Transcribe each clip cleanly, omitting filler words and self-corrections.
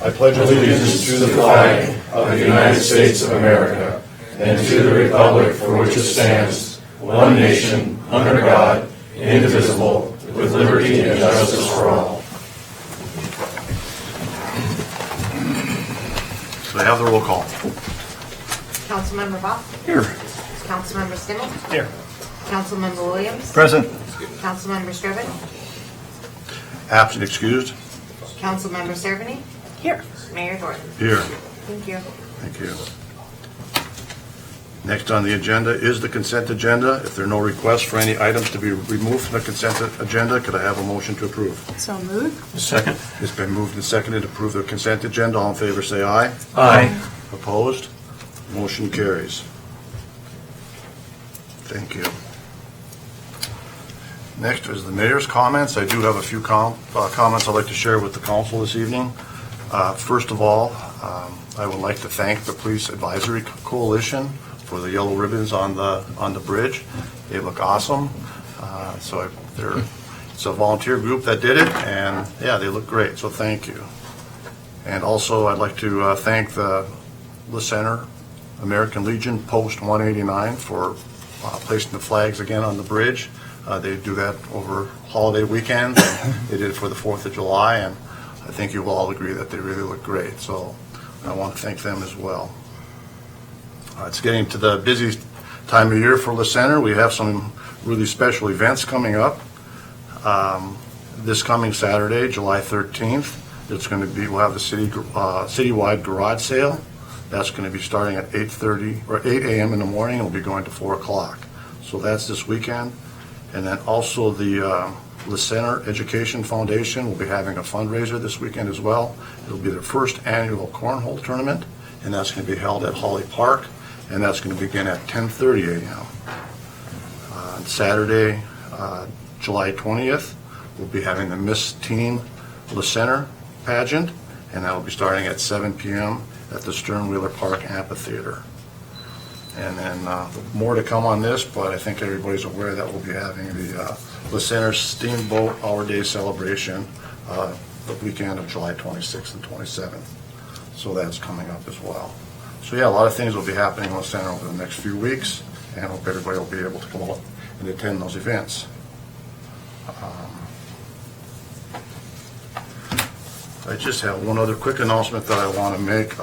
I pledge allegiance to the flag of the United States of America and to the republic for which it stands, one nation, under God, indivisible, with liberty and justice for all. So I have the roll call. Councilmember Boff. Here. Councilmember Stimmel. Here. Councilmember Williams. Present. Councilmember Strobehn. Absent, excused. Councilmember Cerveny. Here. Mayor Gordon. Here. Thank you. Thank you. Next on the agenda is the consent agenda. If there are no requests for any items to be removed from the consent agenda, could I have a motion to approve? So moved. Second. It's been moved and seconded to approve the consent agenda. All in favor say aye. Aye. Opposed? Motion carries. Thank you. Next is the mayor's comments. I do have a few comments I'd like to share with the council this evening. First of all, I would like to thank the Police Advisory Coalition for the yellow ribbons on the bridge. They look awesome. It's a volunteer group that did it, and yeah, they look great. So thank you. And also, I'd like to thank the La Center American Legion Post 189 for placing the flags again on the bridge. They do that over holiday weekends. They did it for the 4th of July, and I think you will all agree that they really look great. So I want to thank them as well. It's getting to the busy time of year for La Center. We have some really special events coming up. This coming Saturday, July 13th, we'll have the citywide garage sale. That's going to be starting at 8 a.m. in the morning. It'll be going to 4 o'clock. So that's this weekend. And then also the La Center Education Foundation will be having a fundraiser this weekend as well. It'll be their first annual cornhole tournament, and that's going to be held at Holly Park, and that's going to begin at 10:30 a.m. On Saturday, July 20th, we'll be having the Miss Teen La Center pageant, and that will be starting at 7 p.m. at the Sternwheeler Park Amphitheater. And then more to come on this, but I think everybody's aware that we'll be having the La Center Steamboat Our Day celebration the weekend of July 26th and 27th. So that's coming up as well. So yeah, a lot of things will be happening in La Center over the next few weeks, and I hope everybody will be able to come out and attend those events. I just have one other quick announcement that I want to make.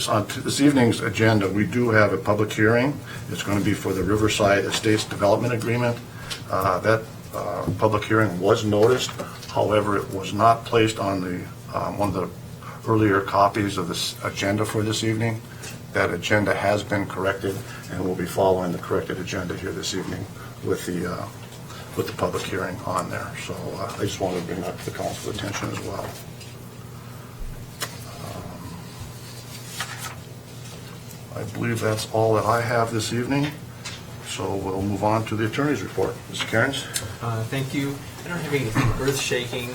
On this evening's agenda, we do have a public hearing. It's going to be for the Riverside Estates Development Agreement. That public hearing was noticed. However, it was not placed on the one of the earlier copies of this agenda for this evening. That agenda has been corrected, and we'll be following the corrected agenda here this evening with the public hearing on there. So I just wanted to bring that to the council's attention as well. I believe that's all that I have this evening. So we'll move on to the attorney's report. Mr. Cairns? Thank you. I don't have anything earth-shaking.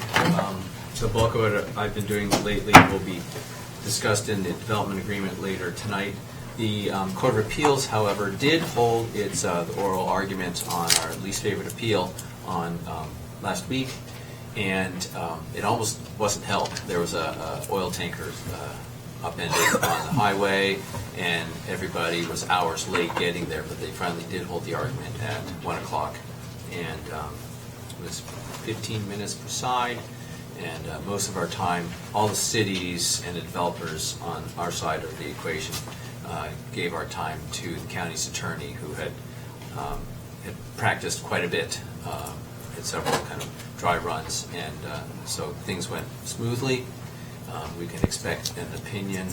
The bulk of it I've been doing lately will be discussed in the development agreement later tonight. The Court of Appeals, however, did hold its oral argument on our least favorite appeal on last week, and it almost wasn't held. There was a oil tanker upended on the highway, and everybody was hours late getting there, but they finally did hold the argument at 1 o'clock, and it was 15 minutes per side, and most of our time, all the cities and the developers on our side of the equation gave our time to the county's attorney, who had practiced quite a bit at several kind of dry runs, and so things went smoothly. We can expect an opinion,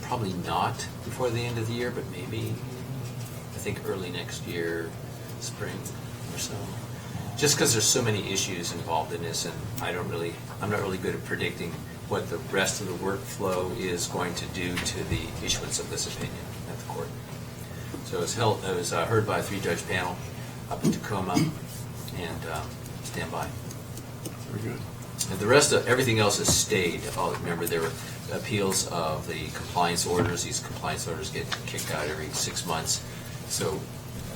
probably not before the end of the year, but maybe, I think, early next year, spring or so. Just because there's so many issues involved in this, and I'm not really good at predicting what the rest of the workflow is going to do to the issuance of this opinion at the court. So it was heard by a 3-judge panel up in Tacoma, and stand by. Very good. And the rest of everything else is stayed. Remember, there were appeals of the compliance orders. These compliance orders get kicked out every 6 months. So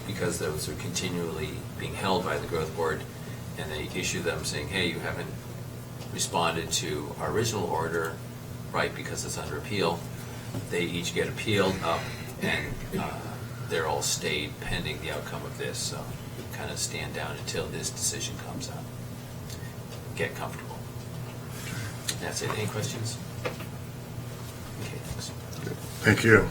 because those are continually being held by the growth board, and they issue them saying, hey, you haven't responded to our original order, right, because it's under appeal. They each get appealed up, and they're all stayed pending the outcome of this. So kind of stand down until this decision comes out. Get comfortable. That's it. Any questions? Okay, thanks. Thank you.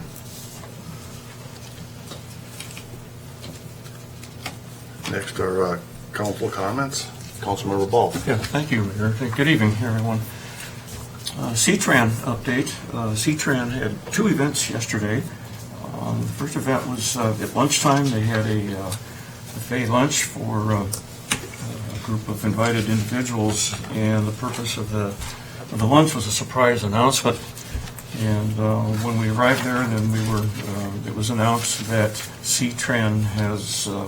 Next are council comments. Councilmember Boff. Yeah, thank you, Mayor. Good evening, everyone. C-TRAN update. C-TRAN had two events yesterday. The first event was at lunchtime. They had a buffet lunch for a group of invited individuals, and the purpose of the lunch was a surprise announcement. And when we arrived there, then it was announced that C-TRAN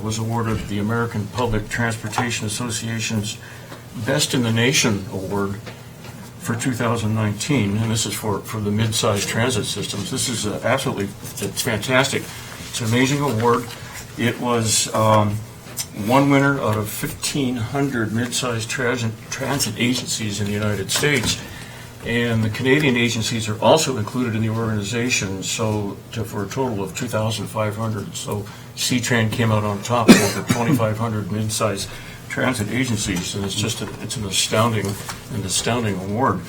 was awarded the American Public Transportation Association's Best in the Nation Award for 2019, and this is for the mid-sized transit systems. This is it's fantastic. It's an amazing award. It was one winner out of 1,500 mid-sized transit agencies in the United States. And the Canadian agencies are also included in the organization, so for a total of 2,500. So C-TRAN came out on top of over 2,500 mid-sized transit agencies, and it's an astounding award.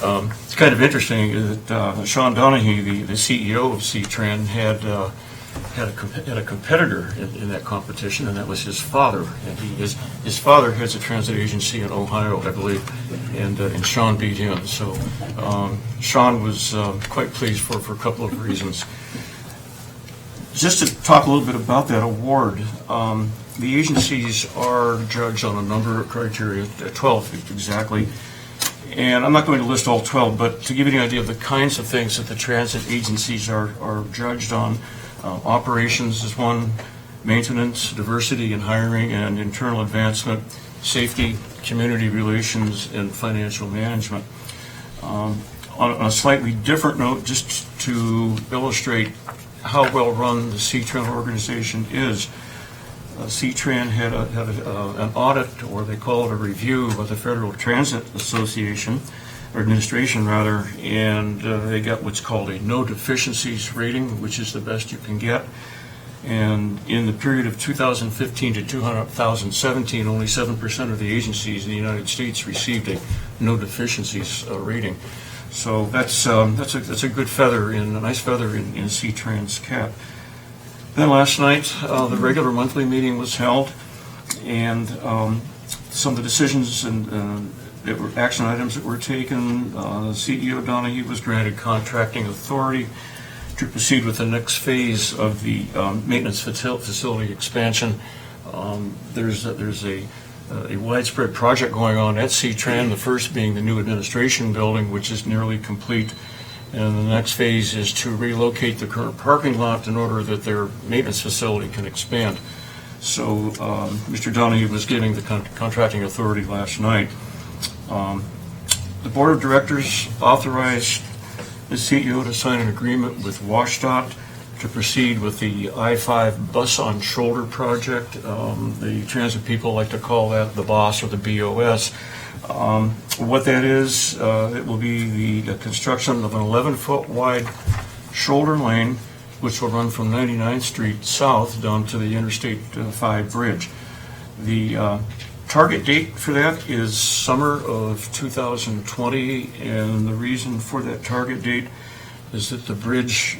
It's kind of interesting that Sean Donahue, the CEO of C-TRAN, had a competitor in that competition, and that was his father. And his father has a transit agency in Ohio, I believe, and Sean beat him. So Sean was quite pleased for a couple of reasons. Just to talk a little bit about that award, the agencies are judged on a number of criteria, 12 exactly. And I'm not going to list all 12, but to give you an idea of the kinds of things that the transit agencies are judged on, operations is one, maintenance, diversity in hiring and internal advancement, safety, community relations, and financial management. On a slightly different note, just to illustrate how well run the C-TRAN organization is, C-TRAN had an audit, or they call it a review, by the Federal Transit Association, or administration rather, and they got what's called a no deficiencies rating, which is the best you can get. And in the period of 2015 to 2017, only 7% of the agencies in the United States received a no deficiencies rating. So that's a good feather, a nice feather in C-TRAN's cap. Then last night, the regular monthly meeting was held, and some of the decisions and that were action items that were taken. CEO Donahue was granted contracting authority to proceed with the next phase of the maintenance facility expansion. There's a widespread project going on at C-TRAN, the first being the new administration building, which is nearly complete. And the next phase is to relocate the current parking lot in order that their maintenance facility can expand. So Mr. Donahue was giving the contracting authority last night. The Board of Directors authorized the CEO to sign an agreement with WashDOT to proceed with the I-5 Bus on Shoulder project. The transit people like to call that the BOSS or the BOS. What that is, it will be the construction of an 11-foot wide shoulder lane which will run from 99th Street south down to the Interstate 5 bridge. The target date for that is summer of 2020, and the reason for that target date is that the bridge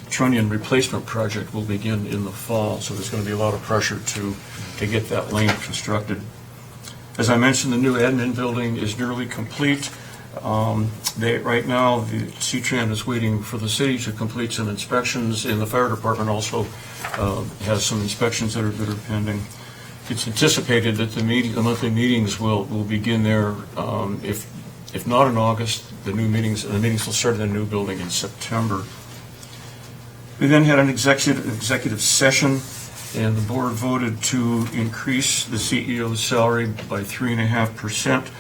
trunnion replacement project will begin in the fall, so there's going to be a lot of pressure to get that lane constructed. As I mentioned, the new admin building is nearly complete. Right now, the C-TRAN is waiting for the city to complete some inspections, and the fire department also has some inspections that are pending. It's anticipated that the monthly meetings will begin there. If not in August, the meetings will start in the new building in September. We then had an executive session, and the board voted to increase the CEO's salary by 3.5%.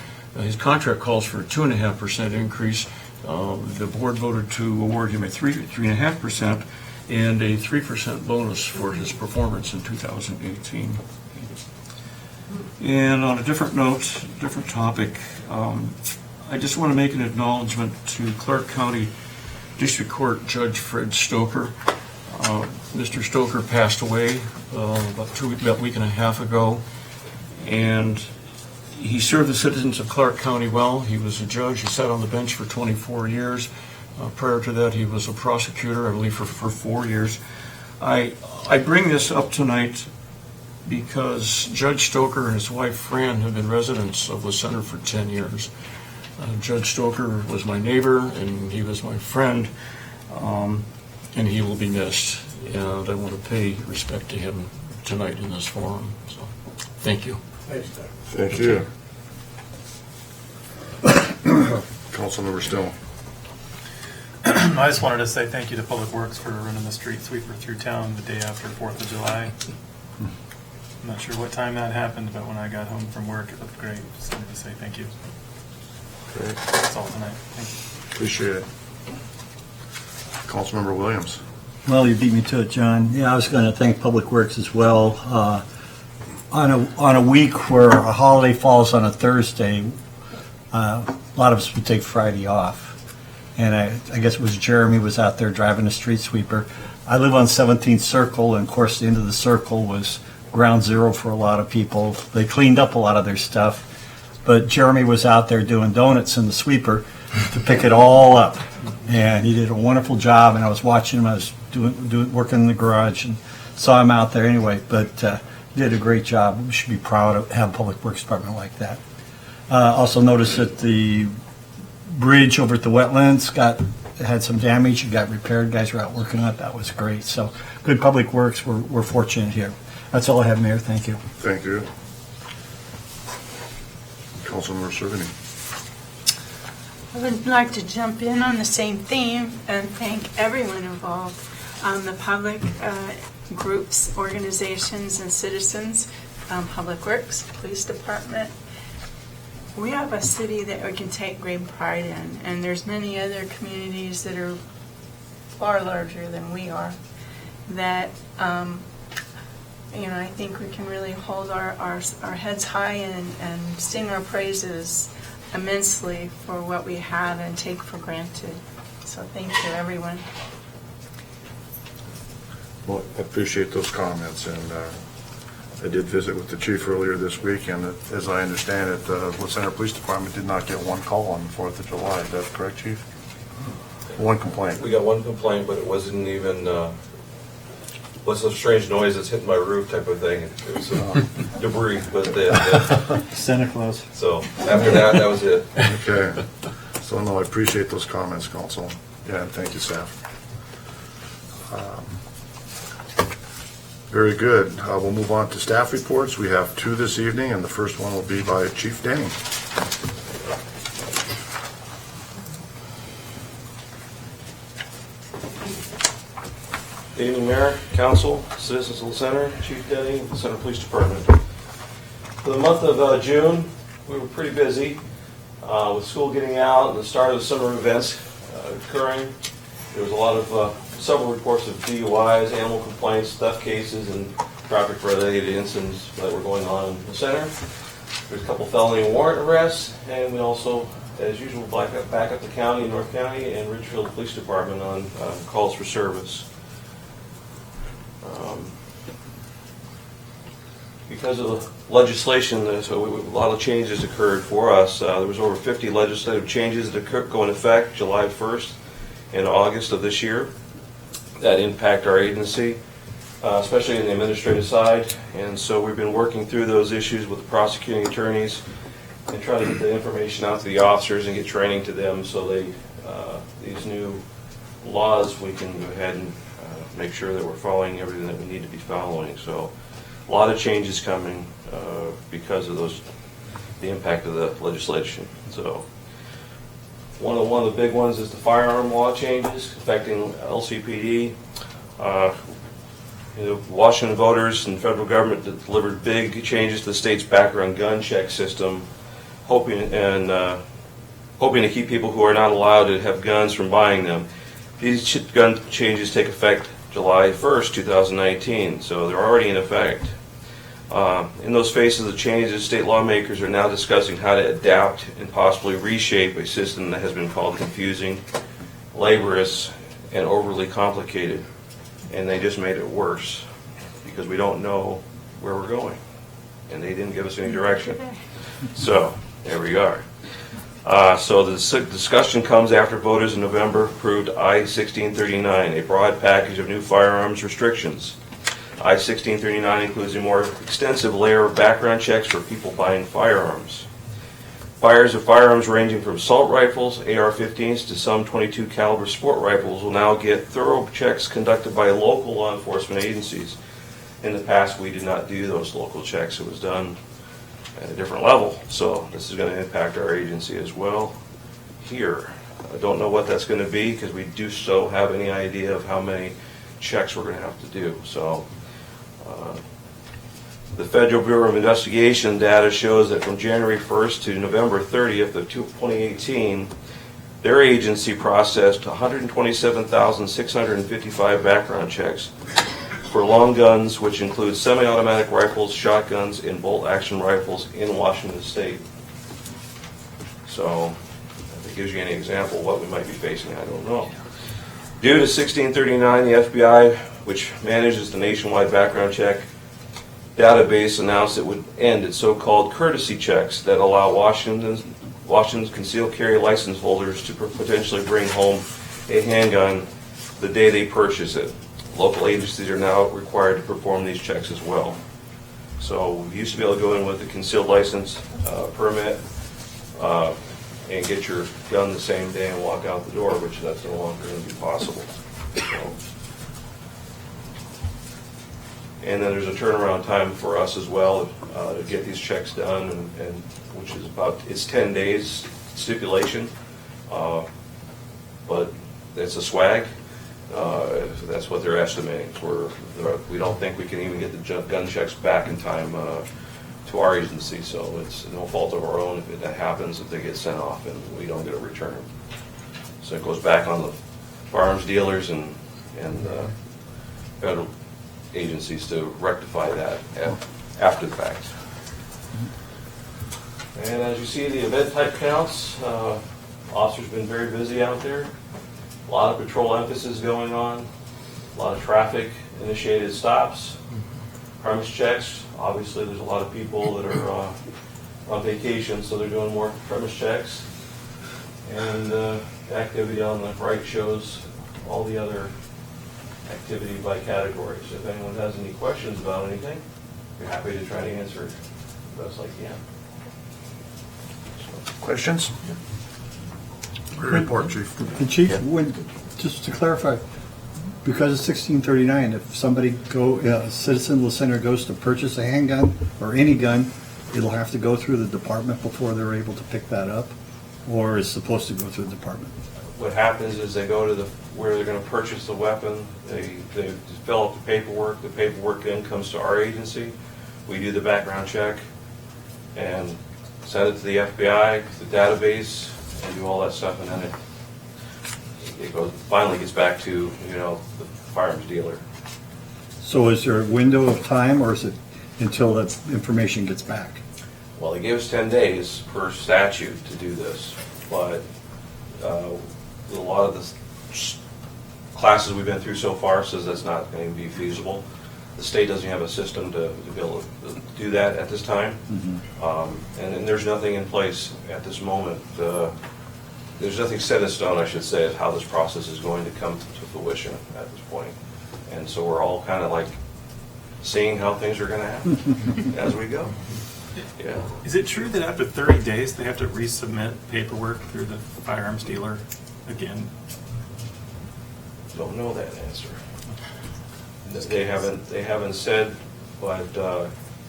His contract calls for a 2.5% increase. The board voted to award him a 3.5% and a 3% bonus for his performance in 2018. And on a different note, different topic, I just want to make an acknowledgement to Clark County District Court Judge Fred Stoker. Mr. Stoker passed away about a week and a half ago, and he served the citizens of Clark County well. He was a judge. He sat on the bench for 24 years. Prior to that, he was a prosecutor, I believe, for 4 years. I bring this up tonight because Judge Stoker and his wife, Fran, have been residents of the center for 10 years. Judge Stoker was my neighbor, and he was my friend, and he will be missed. And I want to pay respect to him tonight in this forum. So, thank you. Thank you. Councilmember Stimmel. I just wanted to say thank you to Public Works for running the street sweeper through town the day after 4th of July. I'm not sure what time that happened, but when I got home from work, it looked great. Just wanted to say thank you. Great. That's all tonight. Thank you. Appreciate it. Councilmember Williams. Well, you beat me to it, John. Yeah, I was going to thank Public Works as well. On a week where a holiday falls on a Thursday, a lot of us would take Friday off. And I guess it was Jeremy was out there driving a street sweeper. I live on 17th Circle, and of course the end of the circle was ground zero for a lot of people. They cleaned up a lot of their stuff, but Jeremy was out there doing donuts in the sweeper to pick it all up. And he did a wonderful job, and I was watching him. I was working in the garage and saw him out there anyway, but he did a great job. We should be proud of having a Public Works Department like that. Also noticed that the bridge over at the wetlands had some damage. It got repaired. Guys were out working on it. That was great. So good Public Works. We're fortunate here. That's all I have, Mayor. Thank you. Thank you. Councilmember Cerveny. I would like to jump in on the same theme and thank everyone involved, the public groups, organizations, and citizens, Public Works, Police Department. We have a city that we can take great pride in, and there's many other communities that are far larger than we are that, I think we can really hold our heads high and sing our praises immensely for what we have and take for granted. So thank you, everyone. Well, I appreciate those comments, and I did visit with the chief earlier this week, and as I understand it, the Center Police Department did not get one call on the 4th of July. Is that correct, Chief? One complaint. We got one complaint, but it wasn't even, what's a strange noise that's hitting my roof type of thing. It was debris, but Santa Claus. so after that was it. Okay. So, no, I appreciate those comments, Council. Yeah, and thank you, staff. Very good. We'll move on to staff reports. We have 2 this evening, and the first one will be by Chief Denning. Good evening, Mayor, Council, citizens of the Center, Chief Denning, the Center Police Department. For the month of June, we were pretty busy with school getting out and the start of the summer events occurring. There was a lot of several reports of DUIs, animal complaints, theft cases, and traffic-related incidents that were going on in the center. There's a couple felony warrant arrests, and we also, as usual, back up the county, North County, and Ridgefield Police Department on calls for service. Because of the legislation, so a lot of changes occurred for us. There was over 50 legislative changes that go into effect July 1st and August of this year that impact our agency, especially in the administrative side. And so we've been working through those issues with the prosecuting attorneys and try to get the information out to the officers and get training to them so these new laws, we can go ahead and make sure that we're following everything that we need to be following. So a lot of changes coming because of the impact of the legislation. So one of the big ones is the firearm law changes affecting LCPD. Washington voters and federal government delivered big changes to the state's background gun check system, hoping to keep people who are not allowed to have guns from buying them. These gun changes take effect July 1st, 2019, so they're already in effect. In those phases of changes, state lawmakers are now discussing how to adapt and possibly reshape a system that has been called confusing, laborious, and overly complicated. And they just made it worse because we don't know where we're going. And they didn't give us any direction. So, there we are. So the discussion comes after voters in November approved I-1639, a broad package of new firearms restrictions. I-1639 includes a more extensive layer of background checks for people buying firearms. Buyers of firearms ranging from assault rifles, AR-15s, to some .22 caliber sport rifles will now get thorough checks conducted by local law enforcement agencies. In the past, we did not do those local checks. It was done at a different level. So this is going to impact our agency as well here. I don't know what that's going to be because we do so have any idea of how many checks we're going to have to do. So the Federal Bureau of Investigation data shows that from January 1st to November 30th of 2018, their agency processed 127,655 background checks for long guns, which include semi-automatic rifles, shotguns, and bolt-action rifles in Washington State. So, if it gives you any example of what we might be facing, I don't know. Due to 1639, the FBI, which manages the nationwide background check database, announced it would end its so-called courtesy checks that allow Washington's concealed carry license holders to potentially bring home a handgun the day they purchase it. Local agencies are now required to perform these checks as well. So we used to be able to go in with a concealed license permit and get your gun the same day and walk out the door, which that's no longer going to be possible. So. And then there's a turnaround time for us as well to get these checks done, and which is it's 10 days stipulation, but it's a swag. That's what they're estimating. We don't think we can even get the gun checks back in time to our agency, so it's no fault of our own if that happens, if they get sent off and we don't get a return. So it goes back on the firearms dealers and federal agencies to rectify that after the fact. And as you see, the event type counts, officers have been very busy out there. A lot of patrol emphasis going on, a lot of traffic initiated stops, premise checks. Obviously, there's a lot of people that are on vacation, so they're doing more premise checks. And the activity on the right shows all the other activity by categories. If anyone has any questions about anything, we're happy to try to answer it the best I can. Questions? Report, Chief. And Chief, just to clarify, because of 1639, if somebody a citizen listener goes to purchase a handgun or any gun, it'll have to go through the department before they're able to pick that up, or is supposed to go through the department? What happens is they go to where they're going to purchase the weapon, they fill out the paperwork then comes to our agency, we do the background check and send it to the FBI, the database, and do all that stuff, and then it finally gets back to the firearms dealer. So is there a window of time, or is it until that information gets back? Well, they give us 10 days per statute to do this, but a lot of the classes we've been through so far says that's not going to be feasible. The state doesn't have a system to be able to do that at this time, and there's nothing in place at this moment. There's nothing set in stone, I should say, of how this process is going to come to fruition at this point. And so we're all kind of like seeing how things are going to happen as we go. Yeah. Is it true that after 30 days they have to resubmit paperwork through the firearms dealer again? Don't know that answer. They haven't said, but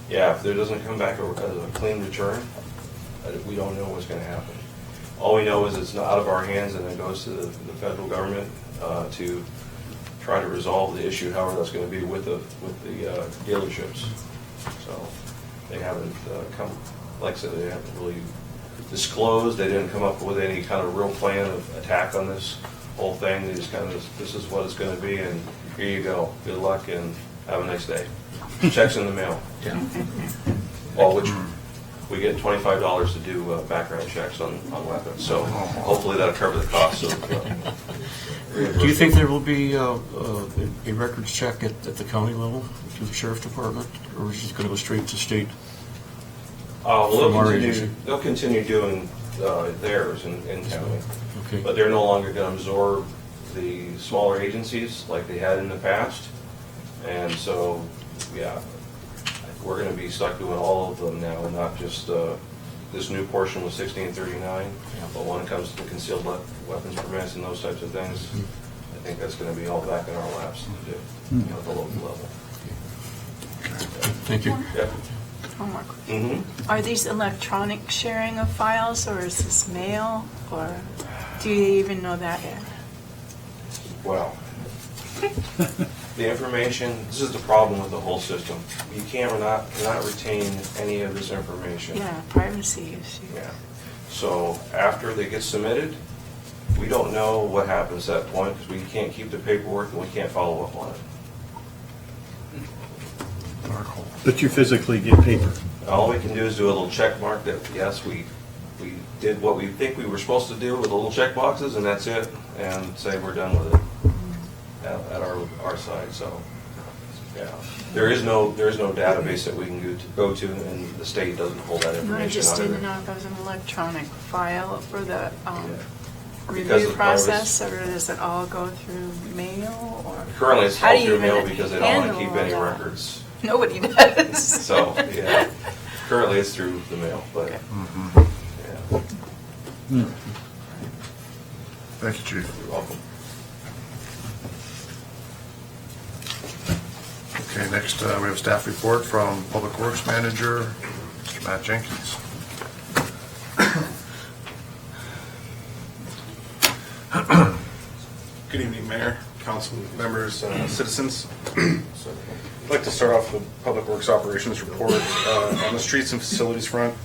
yeah, if there doesn't come back a clean return, we don't know what's going to happen. All we know is it's not out of our hands, and it goes to the federal government to try to resolve the issue, however that's going to be with the dealerships. So they haven't come, like I said, they haven't really disclosed. They didn't come up with any kind of real plan of attack on this whole thing. They just kind of, this is what it's going to be, and here you go. Good luck and have a nice day. checks in the mail. Yeah. Well, which we get $25 to do background checks on weapons. So hopefully that'll cover the cost of. Do you think there will be a records check at the county level through the sheriff's department, or is it going to go straight to state? Well, From our agency? they'll continue doing theirs in county, Okay. but they're no longer going to absorb the smaller agencies like they had in the past. And so, yeah, we're going to be stuck doing all of them now, not just this new portion with 1639, but when it comes to concealed weapons permits and those types of things, I think that's going to be all back in our laps to do, at the local level. Thank you. Yeah. One more question. Mm-hmm. Are these electronic sharing of files, or is this mail, or do you even know that yet? Well, the information, this is the problem with the whole system. You cannot retain any of this information. Yeah, privacy issue. Yeah. So after they get submitted, we don't know what happens at that point because we can't keep the paperwork and we can't follow up on it. But you physically get paper. All we can do is do a little check mark that, yes, we did what we think we were supposed to do with the little check boxes, and that's it, and say we're done with it at our side. So, yeah, there is no database that we can go to, and the state doesn't hold that information. I just either. didn't know if it was an electronic file for the Because review of process, or does it all go through mail, or? Currently, it's How all do you through mail even because they don't want to keep handle any that? records. Nobody does. So, yeah, currently it's through the mail, but, Okay. yeah, Thank you, Chief. you're welcome. Okay, next we have a staff report from Public Works Manager, Mr. Matt Jenkins. Good evening, Mayor, council members, citizens. I'd like to start off with the Public Works Operations Report. On the streets and facilities front,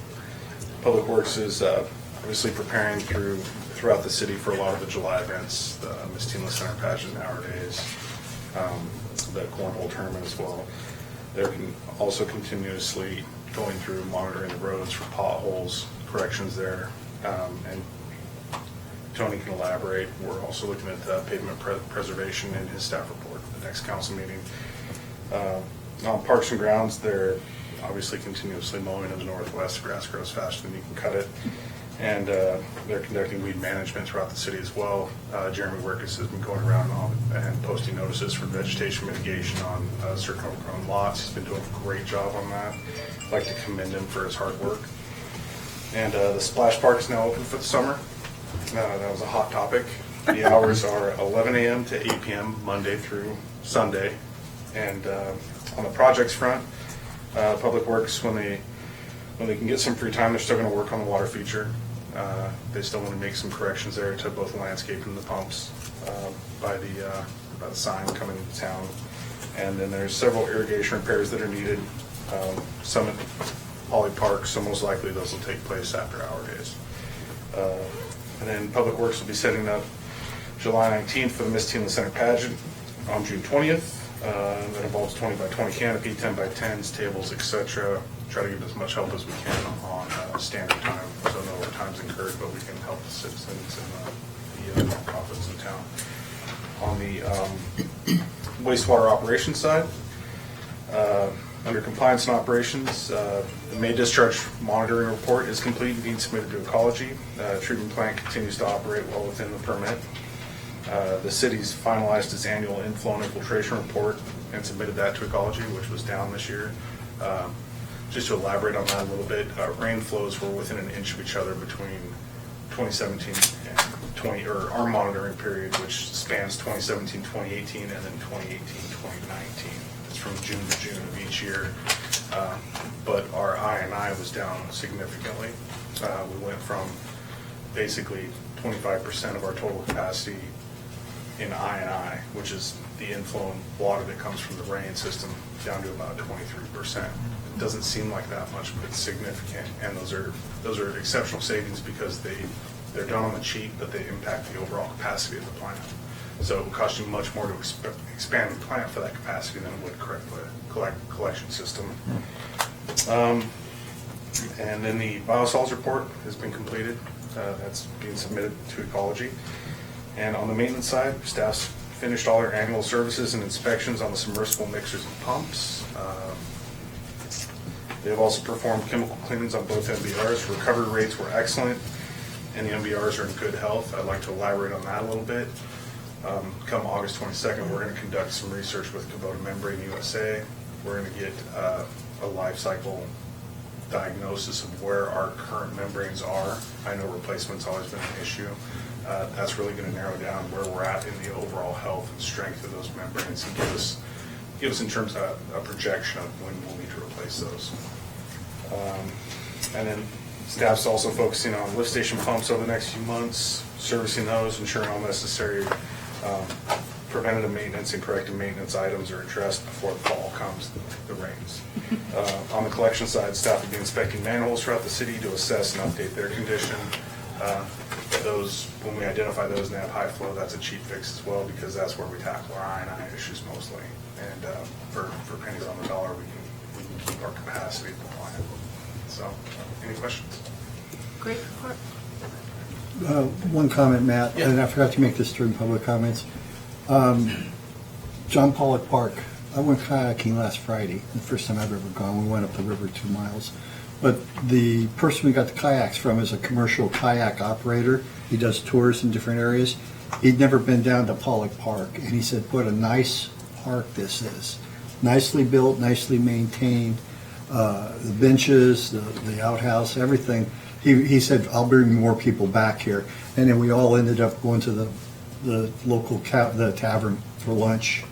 Public Works is obviously preparing throughout the city for a lot of the July events, the Miss Tina Center pageant, Hour Days, the cornhole tournament as well. They're also continuously going through monitoring the roads for potholes, corrections there, and Tony can elaborate. We're also looking at pavement preservation in his staff report at the next council meeting. On Parks and Grounds, they're obviously continuously mowing in the northwest. Grass grows faster than you can cut it. And they're conducting weed management throughout the city as well. Jeremy Workus has been going around and posting notices for vegetation mitigation on certain overgrown lots. He's been doing a great job on that. I'd like to commend him for his hard work. And the Splash Park is now open for the summer. That was a hot topic. The hours are 11 a.m. to 8 p.m. Monday through Sunday. And on the projects front, Public Works, when they can get some free time, they're still going to work on the water feature. They still want to make some corrections there to both the landscape and the pumps by the sign coming into town. And then there's several irrigation repairs that are needed. Some at Holly Park, so most likely those will take place after Hour Days. And then Public Works will be setting up July 19th for the Miss Tina Center pageant on June 20th. That involves 20 by 20 canopy, 10 by 10s, tables, etc. Try to give as much help as we can on standard time, so no overtime's incurred, but we can help the citizens and the nonprofits in town. On the wastewater operations side, under compliance and operations, the May discharge monitoring report is complete and being submitted to Ecology. Treatment plant continues to operate well within the permit. The city's finalized its annual inflow and infiltration report and submitted that to Ecology, which was down this year. Just to elaborate on that a little bit, rain flows were within an inch of each other between 2017 and our monitoring period, which spans 2017, 2018, and then 2018, 2019. It's from June to June of each year. But our I&I was down significantly. We went from basically 25% of our total capacity in I&I, which is the inflowing water that comes from the rain system, down to about 23%. It doesn't seem like that much, but it's significant. And those are exceptional savings because they're done on the cheap, but they impact the overall capacity of the plant. So it would cost you much more to expand the plant for that capacity than it would collection system. And then the biosolids report has been completed. That's being submitted to Ecology. And on the maintenance side, staff's finished all their annual services and inspections on the submersible mixers and pumps. They've also performed chemical cleanings on both MBRs. Recovery rates were excellent, and the MBRs are in good health. I'd like to elaborate on that a little bit. Come August 22nd, we're going to conduct some research with Kubota Membrane USA. We're going to get a life cycle diagnosis of where our current membranes are. I know replacement's always been an issue. That's really going to narrow down where we're at in the overall health and strength of those membranes and give us in terms of a projection of when we'll need to replace those. And then staff's also focusing on lift station pumps over the next few months, servicing those, ensuring all necessary preventative maintenance and corrective maintenance items are addressed before the fall comes, the rains. On the collection side, staff will be inspecting manholes throughout the city to assess and update their condition. Those, when we identify those and they have high flow, that's a cheap fix as well, because that's where we tackle our I&I issues mostly. And for pennies on the dollar, we can keep our capacity of the plant. So, any questions? Great report. One comment, Matt, and I forgot to make this during public comments. John Pollock Park. I went kayaking last Friday, the first time I've ever gone. We went up the river 2 miles. But the person we got the kayaks from is a commercial kayak operator. He does tours in different areas. He'd never been down to Pollock Park, and he said, what a nice park this is. Nicely built, nicely maintained. The benches, the outhouse, everything. He said, I'll bring more people back here. And then we all ended up going to the local the tavern for lunch.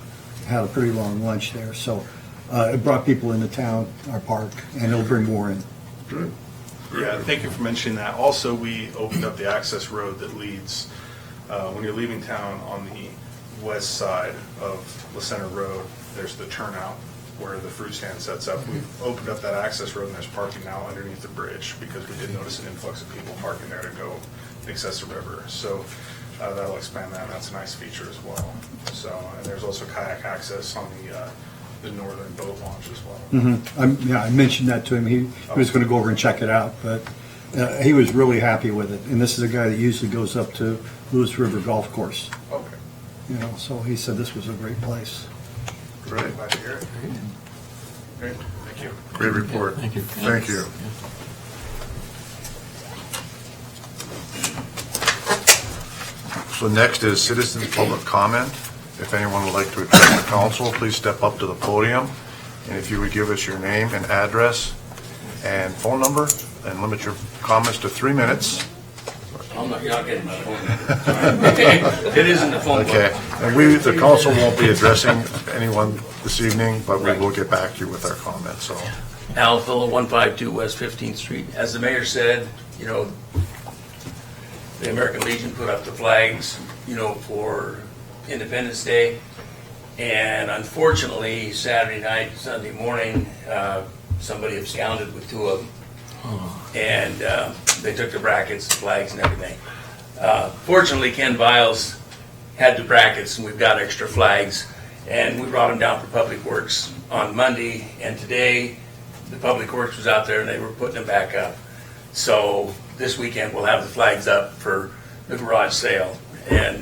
Had a pretty long lunch there. So it brought people into town, our park, and it'll bring more in. Good. Yeah, thank you for mentioning that. Also, we opened up the access road that leads, when you're leaving town on the west side of La Center Road, there's the turnout where the fruit stand sets up. We've opened up that access road, and there's parking now underneath the bridge because we did notice an influx of people parking there to go access the river. So that'll expand that, and that's a nice feature as well. So, and there's also kayak access on the northern boat launch as well. I mentioned that to him. He was going to go over and check it out, but he was really happy with it. And this is a guy that usually goes up to Lewis River Golf Course. Okay. You know, so he said this was a great place. Great. Glad to hear it. Great. Thank you. Great report. Thank you. Thank you. So next is citizen public comment. If anyone would like to address the council, please step up to the podium. And if you would give us your name and address and phone number, and limit your comments to 3 minutes. You're not getting my phone number. It isn't the phone book. Okay. And the council won't be addressing anyone this evening, but we will get back to you with our comments. So, Al Philo, 152 West 15th Street. As the mayor said, you know, the American Legion put up the flags, you know, for Independence Day. And unfortunately, Saturday night, Sunday morning, somebody absconded with 2 of them. And they took the brackets, the flags, and everything. Fortunately, Ken Viles had the brackets, and we've got extra flags. And we brought them down for Public Works on Monday. And today, the Public Works was out there, and they were putting them back up. So this weekend, we'll have the flags up for the garage sale. And,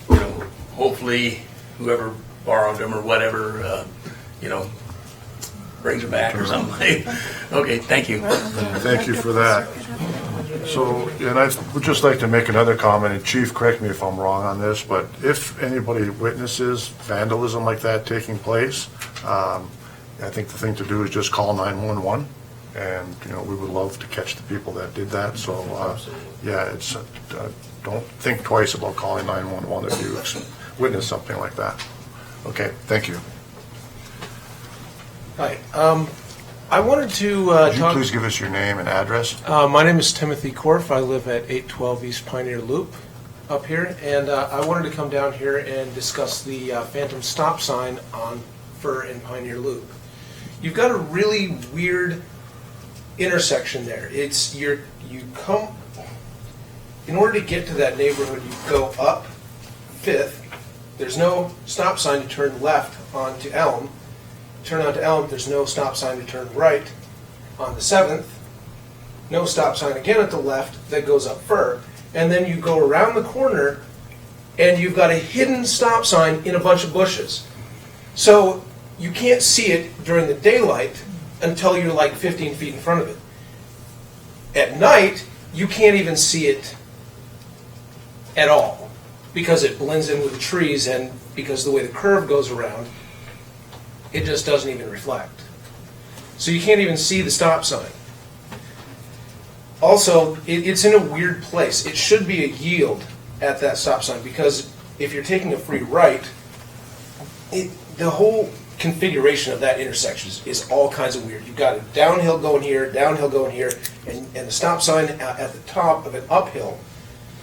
you know, hopefully, whoever borrowed them or whatever, you know, brings them back or something. Okay, thank you. thank you for that. So, and I would just like to make another comment, and Chief, correct me if I'm wrong on this, but if anybody witnesses vandalism like that taking place, I think the thing to do is just call 911, and, you know, we would love to catch the people that did that. So, yeah, it's don't think twice about calling 911 if you witness something like that. Okay, thank you. Hi. I wanted to Could you talk. please give us your name and address? My name is Timothy Korf. I live at 812 East Pioneer Loop up here, and I wanted to come down here and discuss the phantom stop sign on Fur and Pioneer Loop. You've got a really weird intersection there. It's you come in order to get to that neighborhood. You go up 5th, there's no stop sign to turn left onto Elm. Turn onto Elm, there's no stop sign to turn right. On the 7th, no stop sign again at the left that goes up Fir. And then you go around the corner and you've got a hidden stop sign in a bunch of bushes. So you can't see it during the daylight until you're like 15 feet in front of it. At night, you can't even see it at all because it blends in with the trees, and because of the way the curve goes around, it just doesn't even reflect. So you can't even see the stop sign. Also, it's in a weird place. It should be a yield at that stop sign, because if you're taking a free right, the whole configuration of that intersection is all kinds of weird. You've got a downhill going here, and the stop sign at the top of an uphill.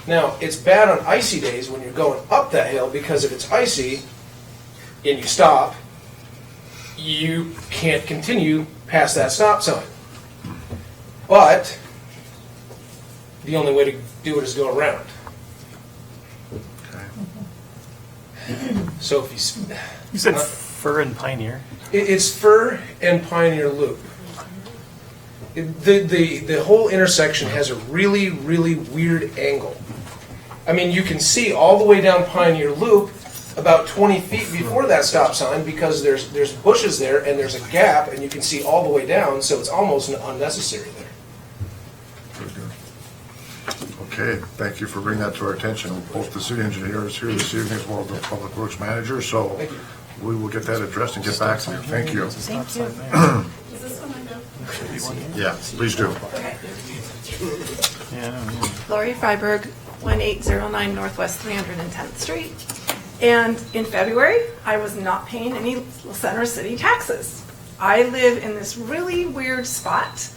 Now, it's bad on icy days when you're going up that hill, because if it's icy and you stop, you can't continue past that stop sign. But the only way to do it is go around. So if You said Fir and Pioneer? it's Fir and Pioneer Loop. The whole intersection has a really, really weird angle. I mean, you can see all the way down Pioneer Loop about 20 feet before that stop sign, because there's bushes there and there's a gap, and you can see all the way down, so it's almost unnecessary there. Okay, thank you for bringing that to our attention. Both the city engineer is here this evening, as well as the public works manager, so we will get that addressed and get back to you. Thank you. Thank you. Is this one I go? Yeah, please do. Lori Freiberg, 1809 Northwest 310th Street. And in February, I was not paying any Center City taxes. I live in this really weird spot.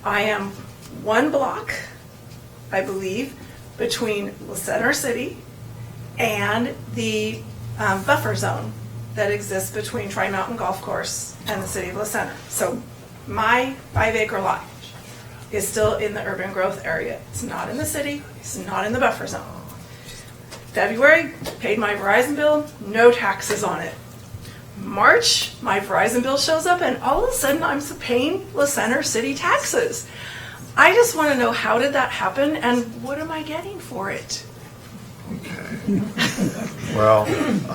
I am one block, I believe, between Center City and the buffer zone that exists between Tri-Mountain Golf Course and the city of La Center. So my 5-acre lot is still in the urban growth area. It's not in the city, it's not in the buffer zone. February, paid my Verizon bill, no taxes on it. March, my Verizon bill shows up, and all of a sudden I'm paying La Center city taxes. I just want to know, how did that happen, and what am I getting for it? Okay. Well,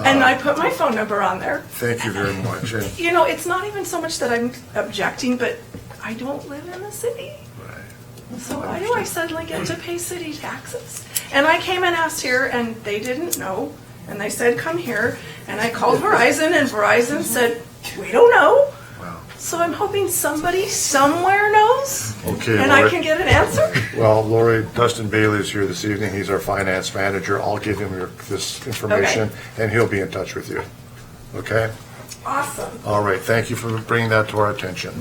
And I put my phone number on there. thank you very much. And, You know, it's not even so much that I'm objecting, but I don't live in the city. right. So why do I suddenly get to pay city taxes? And I came and asked here, and they didn't know, and they said, come here. And I called Verizon, and Verizon said, we don't know. Wow. So I'm hoping somebody somewhere knows, Okay, and I Lori. can get an answer. Well, Lori, Dustin Bailey is here this evening. He's our finance manager. I'll give him this information, and he'll be in touch with you. Okay? Awesome. All right, thank you for bringing that to our attention.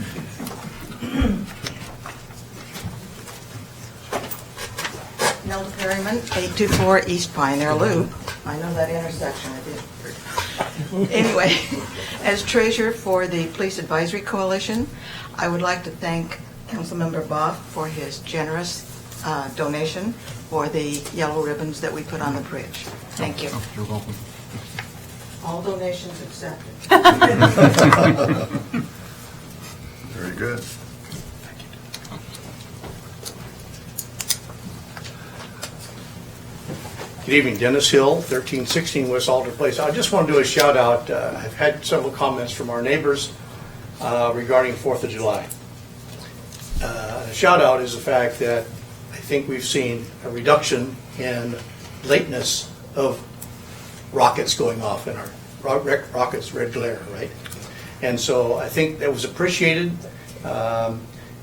Nelda Perryman, 824 East Pioneer Loop. I know that intersection, I did. Anyway, as treasurer for the Police Advisory Coalition, I would like to thank Councilmember Boff for his generous donation for the yellow ribbons that we put on the bridge. Thank you. You're welcome. All donations accepted. Very good. Good evening, Dennis Hill, 1316 West Alder Place. I just want to do a shout out. I've had several comments from our neighbors regarding 4th of July. A shout out is the fact that I think we've seen a reduction in lateness of rockets going off in our rockets, red glare, right? And so I think that was appreciated. And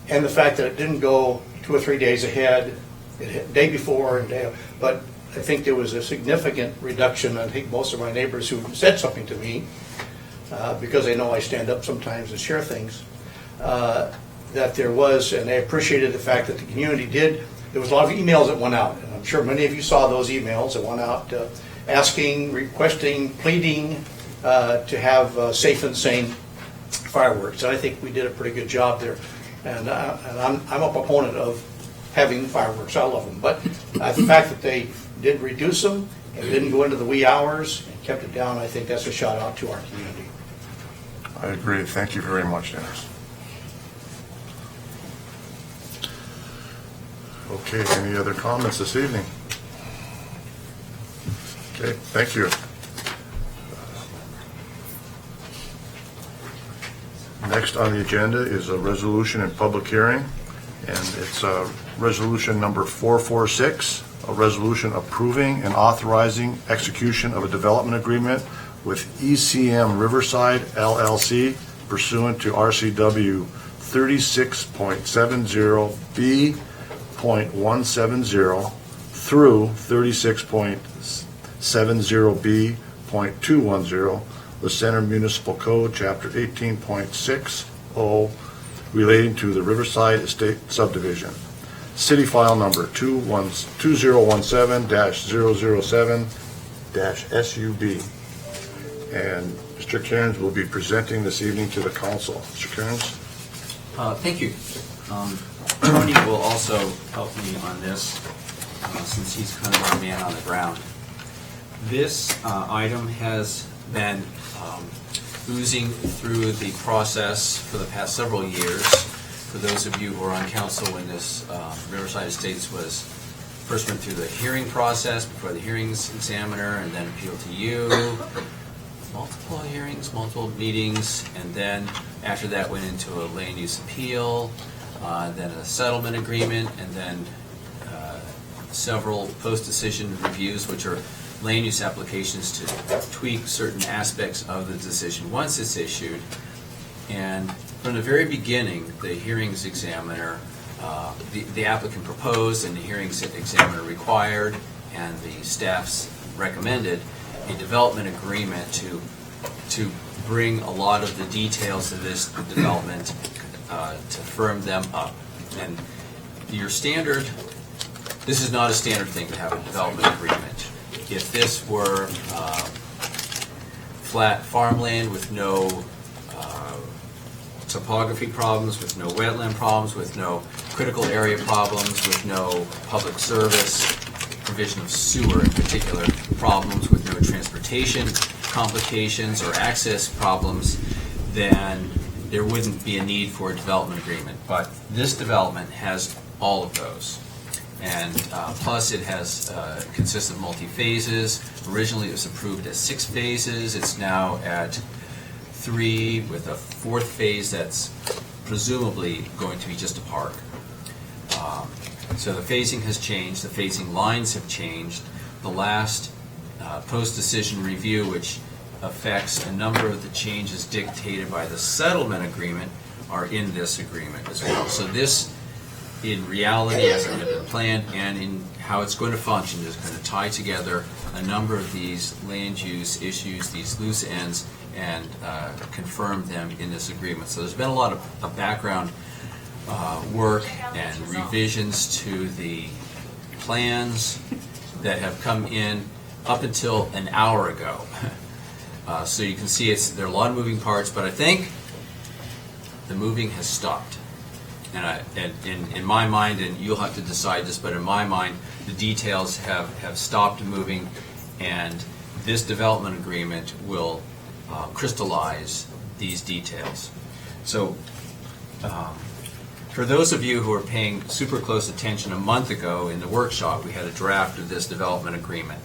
the fact that it didn't go 2 or 3 days ahead, it hit day before and day, but I think there was a significant reduction. I think most of my neighbors who said something to me, because they know I stand up sometimes and share things, that there was, and they appreciated the fact that the community did. There was a lot of emails that went out, and I'm sure many of you saw those emails that went out asking, requesting, pleading to have safe and sane fireworks. And I think we did a pretty good job there. And I'm a proponent of having fireworks, I love them. But the fact that they did reduce them and didn't go into the wee hours and kept it down, I think that's a shout out to our community. I agree. Thank you very much, Dennis. Okay, any other comments this evening? Okay, thank you. Next on the agenda is a resolution and public hearing, and it's resolution number 446, a resolution approving and authorizing execution of a development agreement with ECM Riverside LLC pursuant to RCW 36.70B.170 through 36.70B.210, the Center Municipal Code, Chapter 18.60, relating to the Riverside Estate Subdivision. City file number 2017-007-SUB. And Mr. Cairns will be presenting this evening to the council. Mr. Cairns? Thank you. Tony will also help me on this, since he's kind of our man on the ground. This item has been oozing through the process for the past several years. For those of you who are on council when this Riverside Estates was first went through the hearing process before the hearings examiner and then appealed to you, multiple hearings, multiple meetings, and then after that went into a land use appeal, then a settlement agreement, and then several post-decision reviews, which are land use applications to tweak certain aspects of the decision once it's issued. And from the very beginning, the hearings examiner, the applicant proposed and the hearings examiner required, and the staff's recommended a development agreement to bring a lot of the details of this development to firm them up. And your standard, this is not a standard thing to have a development agreement. If this were flat farmland with no topography problems, with no wetland problems, with no critical area problems, with no public service, provision of sewer in particular problems, with no transportation complications or access problems, then there wouldn't be a need for a development agreement. But this development has all of those. And plus it has consists of multi-phases. Originally it was approved as 6 phases. It's now at 3 with a 4th phase that's presumably going to be just a park. So the phasing has changed. The phasing lines have changed. The last post-decision review, which affects a number of the changes dictated by the settlement agreement, are in this agreement as well. So this, in reality, as it had been planned, and in how it's going to function, is going to tie together a number of these land use issues, these loose ends, and confirm them in this agreement. So there's been a lot of background work and revisions to the plans that have come in up until an hour ago. So you can see there are a lot of moving parts, but I think the moving has stopped. And in my mind, and you'll have to decide this, but in my mind, the details have stopped moving, and this development agreement will crystallize these details. So for those of you who are paying super close attention, a month ago in the workshop, we had a draft of this development agreement.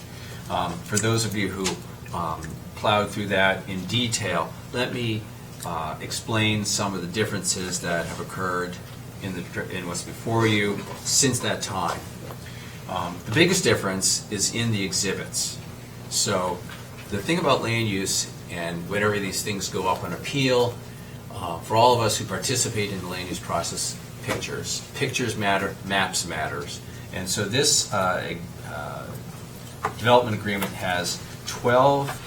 For those of you who plowed through that in detail, let me explain some of the differences that have occurred in what's before you since that time. The biggest difference is in the exhibits. So the thing about land use, and whenever these things go up on appeal, for all of us who participate in the land use process, pictures matter, maps matters. And so this development agreement has 12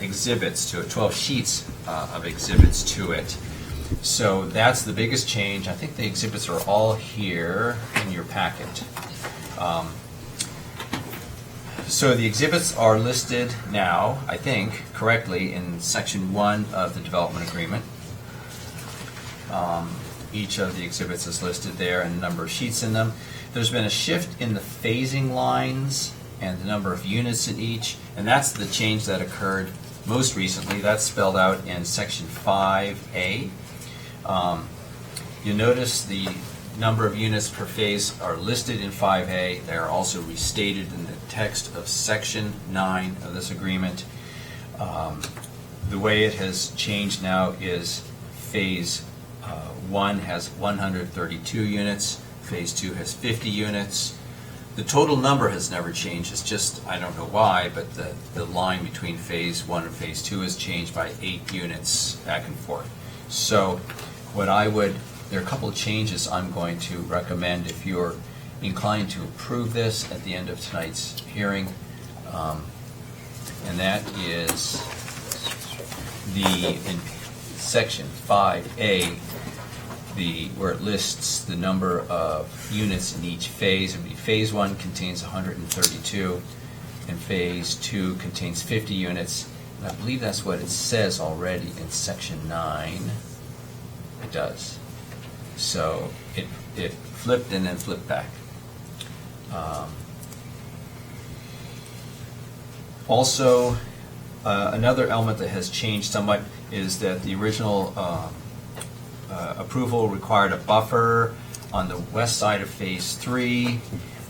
exhibits to it, 12 sheets of exhibits to it. So that's the biggest change. I think the exhibits are all here in your packet. So the exhibits are listed now, I think, correctly in Section 1 of the development agreement. each of the exhibits is listed there and the number of sheets in them. There's been a shift in the phasing lines and the number of units in each, and that's the change that occurred most recently. That's spelled out in section 5A. You notice the number of units per phase are listed in 5A. They are also restated in the text of section 9 of this agreement. The way it has changed now is phase 1 has 132 units, phase 2 has 50 units. The total number has never changed. It's just, I don't know why, but the line between phase 1 and phase 2 has changed by 8 units back and forth. So what there are a couple of changes I'm going to recommend if you're inclined to approve this at the end of tonight's hearing. And that is in section 5A, where it lists the number of units in each phase. It would be phase 1 contains 132 and phase 2 contains 50 units. And I believe that's what it says already in section 9. It does. So it flipped and then flipped back. Also, another element that has changed somewhat is that the original approval required a buffer on the west side of phase 3.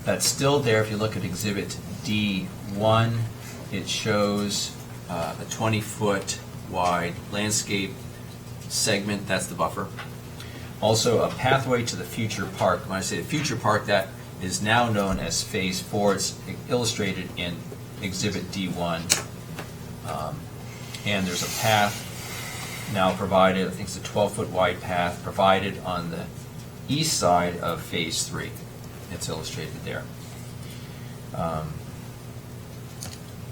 That's still there. If you look at exhibit D1, it shows a 20-foot wide landscape segment. That's the buffer. Also, a pathway to the future park. When I say the future park, that is now known as phase 4. It's illustrated in exhibit D1. And there's a path now provided, I think it's a 12-foot wide path provided on the east side of phase 3. It's illustrated there.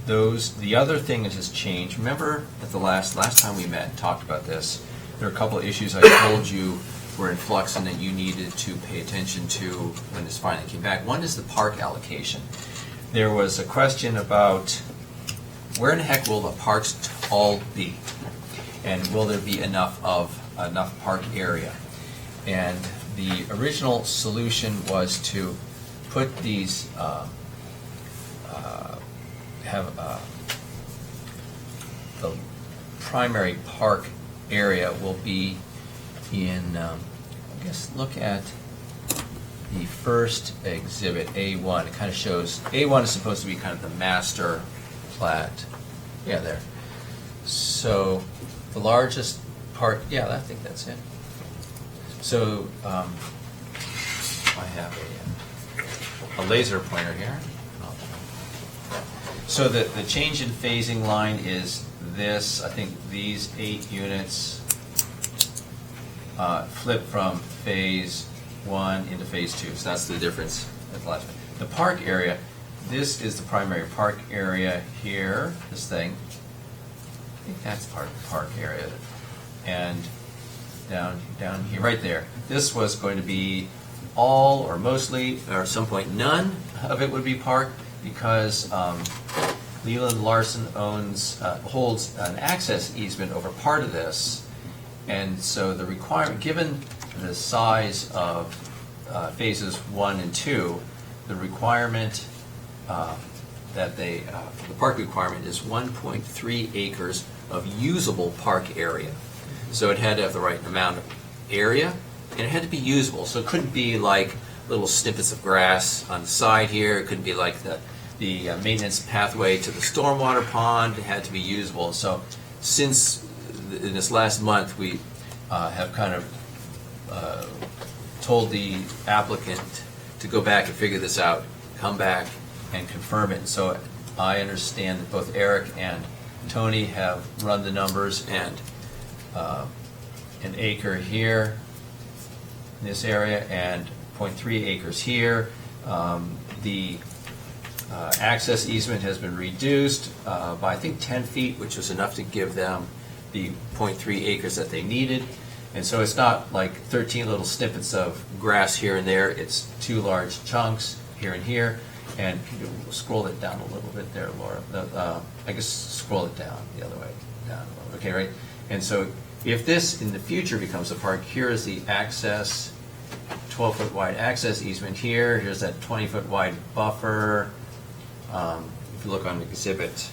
The other thing that has changed, remember at the last time we met and talked about this, there are a couple of issues I told you were in flux and that you needed to pay attention to when this finally came back. One is the park allocation. There was a question about where in the heck will the parks all be? And will there be enough park area? And the original solution was to put these, the primary park area will be in, I guess, look at the first exhibit, A1. It kind of shows, A1 is supposed to be kind of the master plat. Yeah, there. So the largest part, yeah, I think that's it. So I have a laser pointer here. So the change in phasing line is this. I think these 8 units flip from phase 1 into phase 2. So that's the difference at the last one. The park area, this is the primary park area here, this thing. I think that's part of the park area. And down here, right there. This was going to be all or mostly, or at some point none of it would be park because Leland Larson holds an access easement over part of this. And so the requirement, given the size of phases 1 and 2, the requirement the park requirement is 1.3 acres of usable park area. So it had to have the right amount of area, and it had to be usable. So it couldn't be like little snippets of grass on the side here. It couldn't be like the maintenance pathway to the stormwater pond. It had to be usable. So since in this last month, we have kind of told the applicant to go back and figure this out, come back and confirm it. So I understand that both Eric and Tony have run the numbers, and an acre here in this area and 0.3 acres here. The access easement has been reduced by I think 10 feet, which was enough to give them the 0.3 acres that they needed. And so it's not like 13 little snippets of grass here and there. It's 2 large chunks here and here. And we'll scroll it down a little bit there, Laura. I guess scroll it down the other way. Down. Okay, right? And so If this in the future becomes a park, here is the access, 12-foot wide access easement here. Here's that 20-foot wide buffer. If you look on Exhibit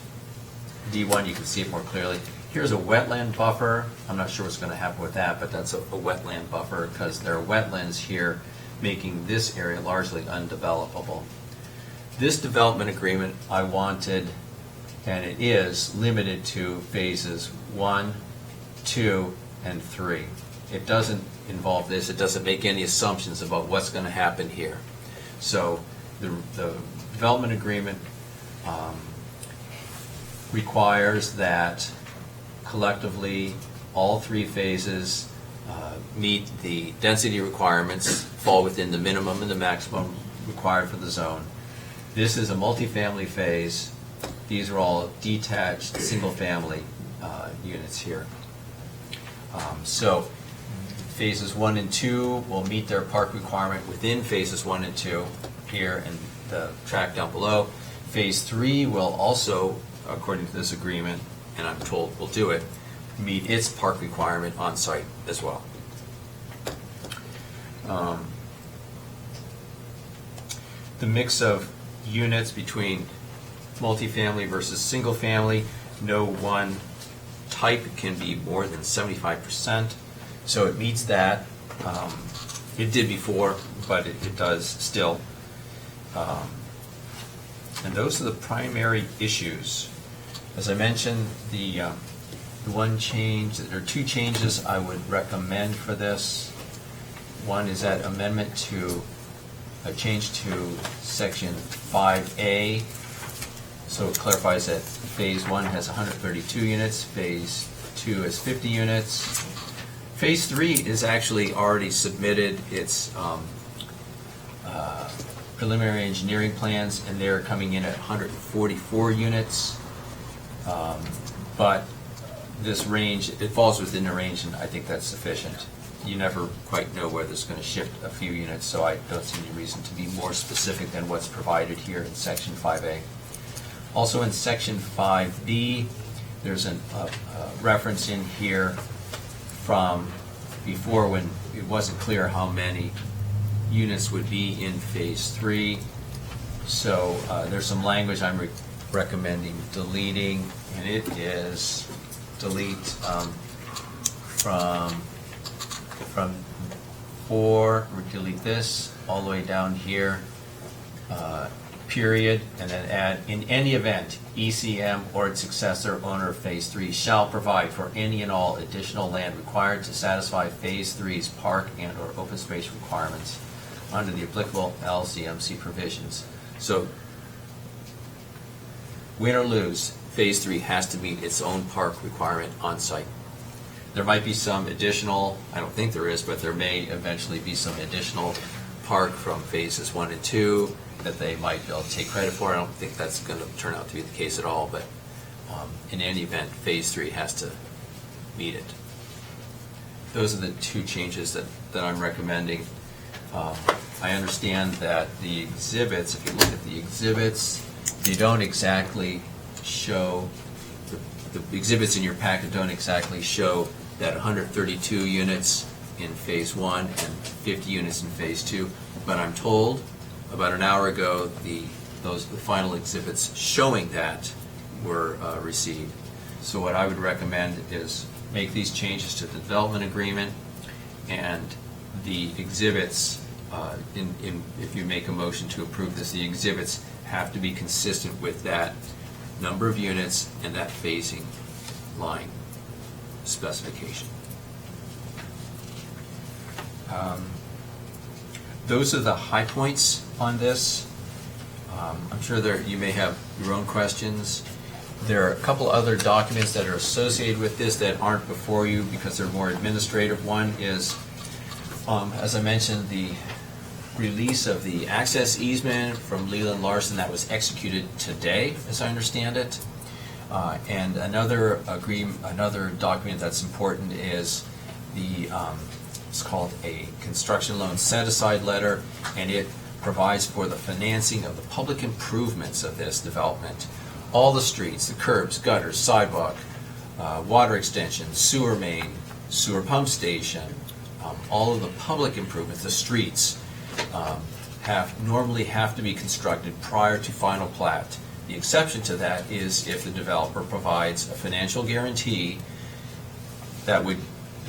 D1, you can see it more clearly. Here's a wetland buffer. I'm not sure what's going to happen with that, but that's a wetland buffer because there are wetlands here making this area largely undevelopable. This development agreement I wanted, and it is limited to phases 1, 2, and 3. It doesn't involve this. It doesn't make any assumptions about what's going to happen here. So the development agreement requires that collectively all 3 phases meet the density requirements, fall within the minimum and the maximum required for the zone. This is a multifamily phase. These are all detached single-family units here. So phases 1 and 2 will meet their park requirement within phases 1 and 2 here and the track down below. Phase 3 will also, according to this agreement, and I'm told will do it, meet its park requirement on site as well. The mix of units between multifamily versus single family, no one type can be more than 75%, so it meets that. It did before, but it does still. And those are the primary issues. As I mentioned, the one change, there are 2 changes I would recommend for this. One is that amendment to a change to section 5A. So it clarifies that phase 1 has 132 units, phase 2 has 50 units. Phase 3 is actually already submitted its preliminary engineering plans, and they're coming in at 144 units. But this range, it falls within the range, and I think that's sufficient. You never quite know whether it's going to shift a few units, so I don't see any reason to be more specific than what's provided here in Section 5A. Also in Section 5B, there's a reference in here from before when it wasn't clear how many units would be in Phase 3. So there's some language I'm recommending deleting, and it is delete from 4, or delete this all the way down here, period, and then add, in any event, ECM or its successor, owner of Phase 3, shall provide for any and all additional land required to satisfy Phase 3's park and or open space requirements under the applicable LCMC provisions. So, win or lose, Phase 3 has to meet its own park requirement on site. There might be some additional, I don't think there is, but there may eventually be some additional park from phases 1 and 2 that they might be able to take credit for. I don't think that's going to turn out to be the case at all, but in any event, Phase 3 has to meet it. Those are the 2 changes that I'm recommending. I understand that the exhibits, if you look at the exhibits, they don't exactly show, the exhibits in your packet don't exactly show that 132 units in Phase 1 and 50 units in Phase 2, but I'm told about an hour ago the final exhibits showing that were received. So what I would recommend is make these changes to the development agreement, and the exhibits, if you make a motion to approve this, the exhibits have to be consistent with that number of units and that phasing line specification. Those are the high points on this. I'm sure you may have your own questions. There are a couple other documents that are associated with this that aren't before you because they're more administrative. One is, as I mentioned, the release of the access easement from Leland Larson that was executed today, as I understand it. And another document that's important is the it's called a construction loan set-aside letter, and it provides for the financing of the public improvements of this development. All the streets, the curbs, gutters, sidewalk, water extension, sewer main, sewer pump station, all of the public improvements, the streets, normally have to be constructed prior to final plat. The exception to that is if the developer provides a financial guarantee that would,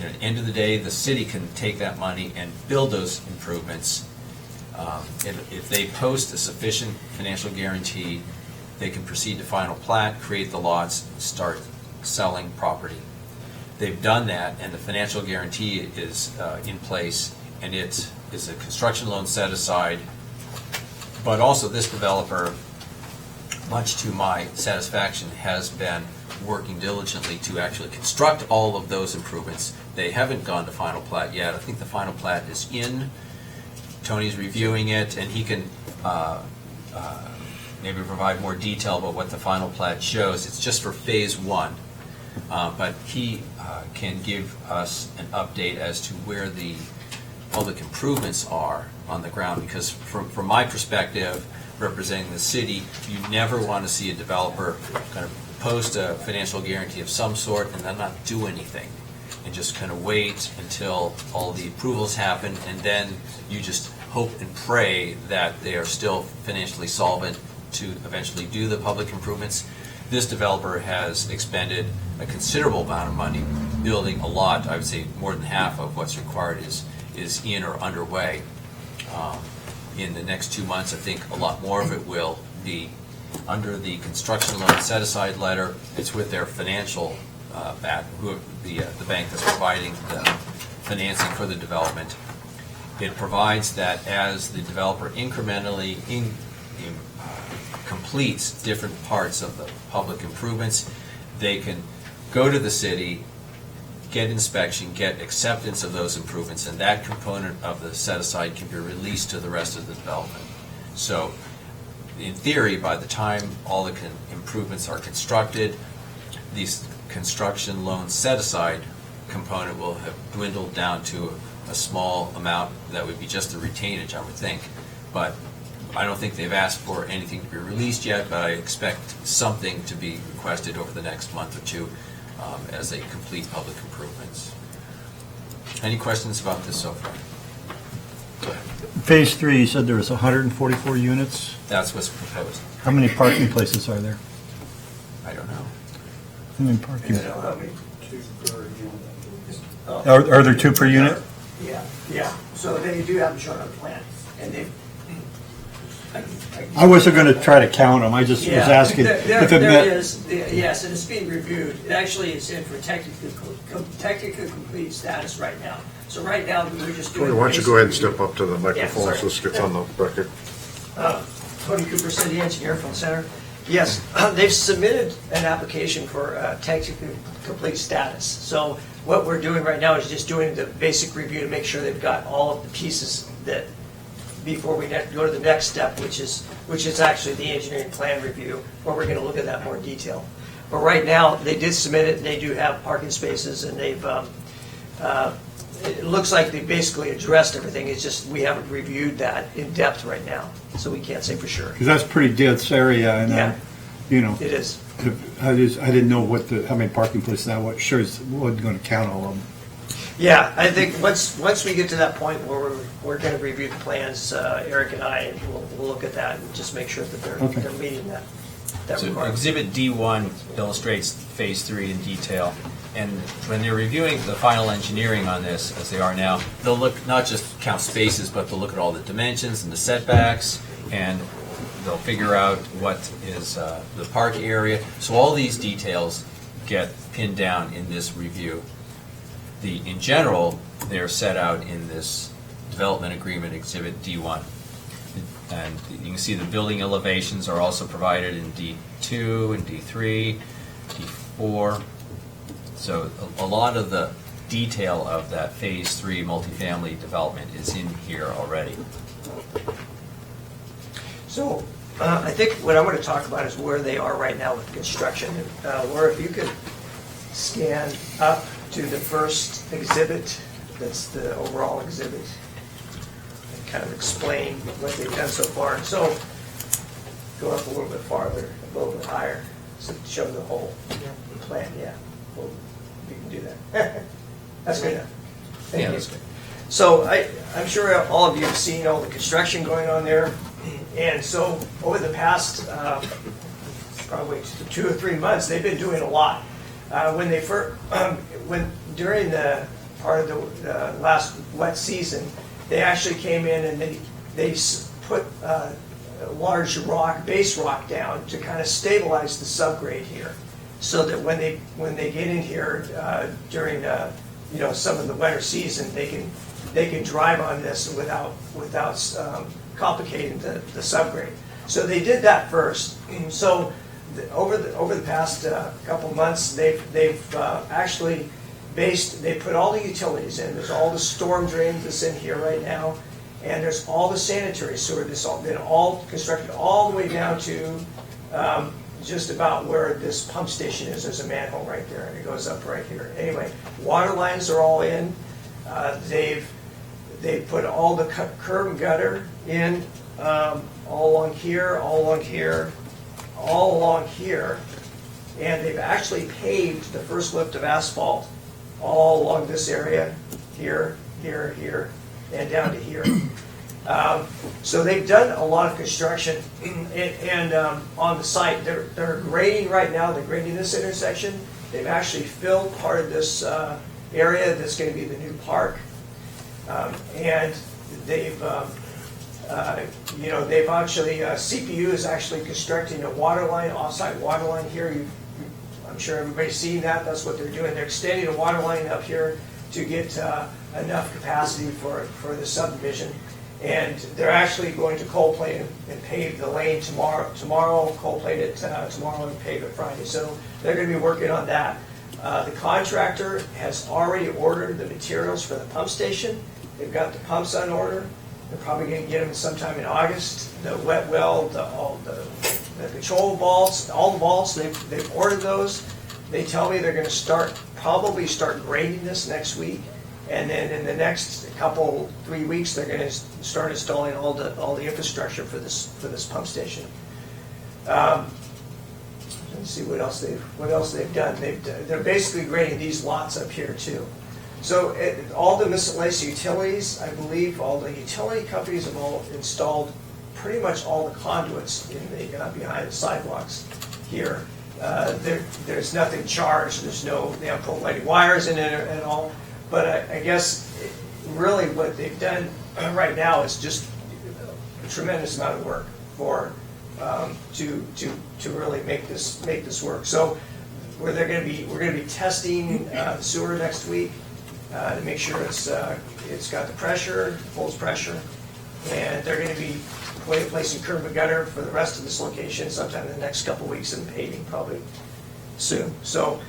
at the end of the day, the city can take that money and build those improvements. If they post a sufficient financial guarantee, they can proceed to final plat, create the lots, start selling property. They've done that, and the financial guarantee is in place, and it is a construction loan set aside. But also, this developer, much to my satisfaction, has been working diligently to actually construct all of those improvements. They haven't gone to final plat yet. I think the final plat is in. Tony's reviewing it, and he can maybe provide more detail about what the final plat shows. It's just for phase 1. But he can give us an update as to where the public improvements are on the ground, because from my perspective, representing the city, you never want to see a developer kind of post a financial guarantee of some sort and then not do anything, and just kind of wait until all the approvals happen, and then you just hope and pray that they are still financially solvent to eventually do the public improvements. This developer has expended a considerable amount of money building a lot. I would say more than half of what's required is in or underway. In the next 2 months, I think a lot more of it will be under the construction loan set-aside letter. It's with their financial the bank that's providing the financing for the development. It provides that as the developer incrementally completes different parts of the public improvements, they can go to the city, get inspection, get acceptance of those improvements, and that component of the set-aside can be released to the rest of the development. So, in theory, by the time all the improvements are constructed, these construction loan set-aside component will have dwindled down to a small amount that would be just the retainage, I would think. But I don't think they've asked for anything to be released yet, but I expect something to be requested over the next month or two as they complete public improvements. Any questions about this so far? Phase 3, you said there was 144 units? That's what's proposed. How many parking places are there? I don't know. How many parking? Are there 2 per unit? Yeah. So they do have them shown on the plan, and they. I wasn't going to try to count them. I just was asking if it There met. is, yes, and it's being reviewed. It actually is in for technically complete status right now. So right now, we're just doing. Tony, why don't you go ahead and step up to the microphone sorry. so this gets on the record. Tony Cooper, City Engineer from the Center. Yes, they've submitted an application for technically complete status. So what we're doing right now is just doing the basic review to make sure they've got all of the pieces that before we go to the next step, which is actually the engineering plan review, where we're going to look at that more detail. But right now, they did submit it, and they do have parking spaces, and they've. It looks like they basically addressed everything. It's just we haven't reviewed that in depth right now, so we can't say for sure. Because that's pretty dense area, and It is. I didn't know how many parking places that was. Sure, wasn't going to count all of them. Yeah, I think once we get to that point where we're going to review the plans, Eric and I, and we'll look at that and just make sure that they're meeting that So requirement. Exhibit D1 illustrates Phase 3 in detail, and when they're reviewing the final engineering on this, as they are now, they'll look, not just count spaces, but they'll look at all the dimensions and the setbacks, and they'll figure out what is the park area. So all these details get pinned down in this review. In general, they're set out in this development agreement, Exhibit D1. And you can see the building elevations are also provided in D2 and D3, D4. So a lot of the detail of that Phase 3 multifamily development is in here already. So I think what I want to talk about is where they are right now with construction. Where if you could scan up to the first exhibit, that's the overall exhibit, and kind of explain what they've done so far. So go up a little bit farther, a little bit higher, so to show the whole plan. Yeah, well, you can do that. That's good enough. Thank Yeah, you. that's good. So I'm sure all of you have seen all the construction going on there. And so over the past probably 2 or 3 months, they've been doing a lot. During the part of the last wet season, they actually came in and they put a large base rock down to kind of stabilize the subgrade here, so that when they get in here during some of the wetter season, they can drive on this without complicating the subgrade. So they did that first. So over the past couple months, they've actually they put all the utilities in. There's all the storm drains that's in here right now, and there's all the sanitary sewer that's been all constructed all the way down to just about where this pump station is. There's a manhole right there, and it goes up right here. Anyway, water lines are all in. They've put all the curb and gutter in, all along here, all along here, all along here, and they've actually paved the first lift of asphalt all along this area, here, here, here, and down to here. So they've done a lot of construction, and on the site, they're grading right now. They're grading this intersection. They've actually filled part of this area that's going to be the new park, and they've actually CPU is actually constructing a water line, off-site water line here. I'm sure everybody's seen that. That's what they're doing. They're extending a water line up here to get enough capacity for the subdivision. And they're actually going to cold plate and pave the lane tomorrow. Cold plate it tomorrow and pave it Friday. So they're going to be working on that. The contractor has already ordered the materials for the pump station. They've got the pumps on order. They're probably going to get them sometime in August. The wet well, the control vaults, all the vaults, they've ordered those. They tell me they're going to probably start grading this next week. And then in the next 3 weeks, they're going to start installing all the infrastructure for this pump station. Let's see what else they've done. They're basically grading these lots up here too. So all the miscellaneous utilities, I believe, all the utility companies have all installed pretty much all the conduits behind the sidewalks here. There's nothing charged. They haven't pulled any wires in it at all. But I guess really what they've done right now is just a tremendous amount of work to really make this work. So we're going to be testing sewer next week to make sure it's got the pressure, holds pressure, and they're going to be placing curb and gutter for the rest of this location sometime in the next couple weeks, and paving probably soon. So.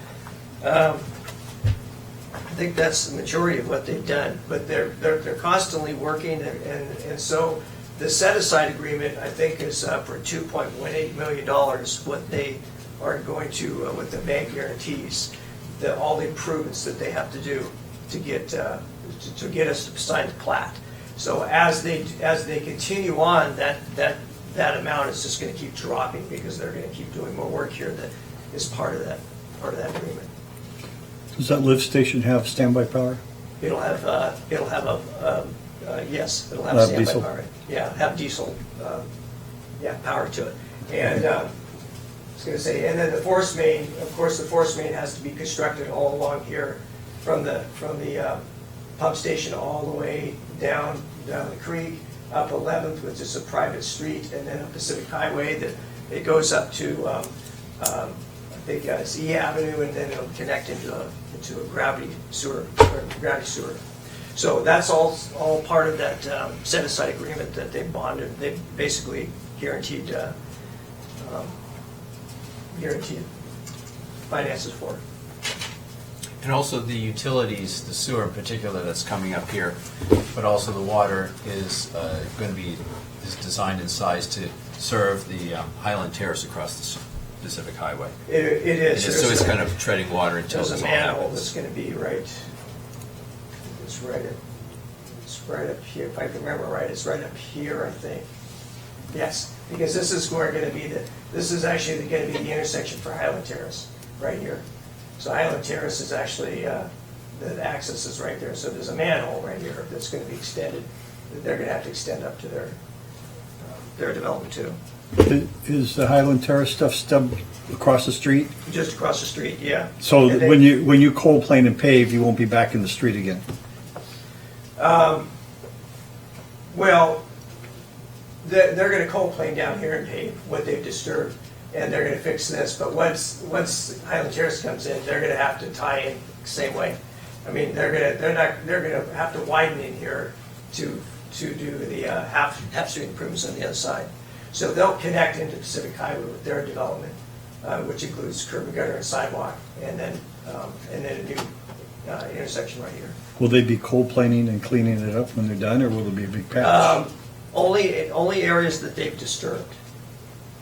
I think that's the majority of what they've done, but they're constantly working, and so the set-aside agreement, I think, is for $2.18 million, what they are going to, with the bank guarantees, all the improvements that they have to do to get us to sign the plat. So as they continue on, that amount is just going to keep dropping, because they're going to keep doing more work here that is part of that agreement. Does that lift station have standby power? It'll have yes, it'll have Have standby diesel? power. Yeah, have diesel, power to it. And I was going to say, and then the force main, of course, the force main has to be constructed all along here from the pump station all the way down the creek, up 11th, which is a private street, and then a Pacific Highway that it goes up to I think it's E Avenue, and then it'll connect into a gravity sewer. So that's all part of that set-aside agreement that they've bonded. They've basically guaranteed finances for it. And also the utilities, the sewer in particular that's coming up here, but also the water is going to be designed and sized to serve the Highland Terrace across the Pacific Highway. It is. So it's kind of treading water until there's it's a all manhole happens. that's going to be It's right up here. If I can remember right, it's right up here, I think. Yes, because this is going to be this is actually going to be the intersection for Highland Terrace, right here. So Highland Terrace is actually the access is right there. So there's a manhole right here that's going to be extended, that they're going to have to extend up to their development too. Is the Highland Terrace stuff stubbed across the street? Just across the street, yeah. So And they- when you cold plane and pave, you won't be back in the street again? Well, they're going to cold plane down here and pave what they've disturbed, and they're going to fix this. But once Highland Terrace comes in, they're going to have to tie in the same way. I mean, they're going to have to widen in here to do the half street improvements on the other side. So they'll connect into Pacific Highway with their development, which includes curb and gutter and sidewalk, and then a new intersection right here. Will they be cold planing and cleaning it up when they're done, or will there be a big patch? Only areas that they've disturbed.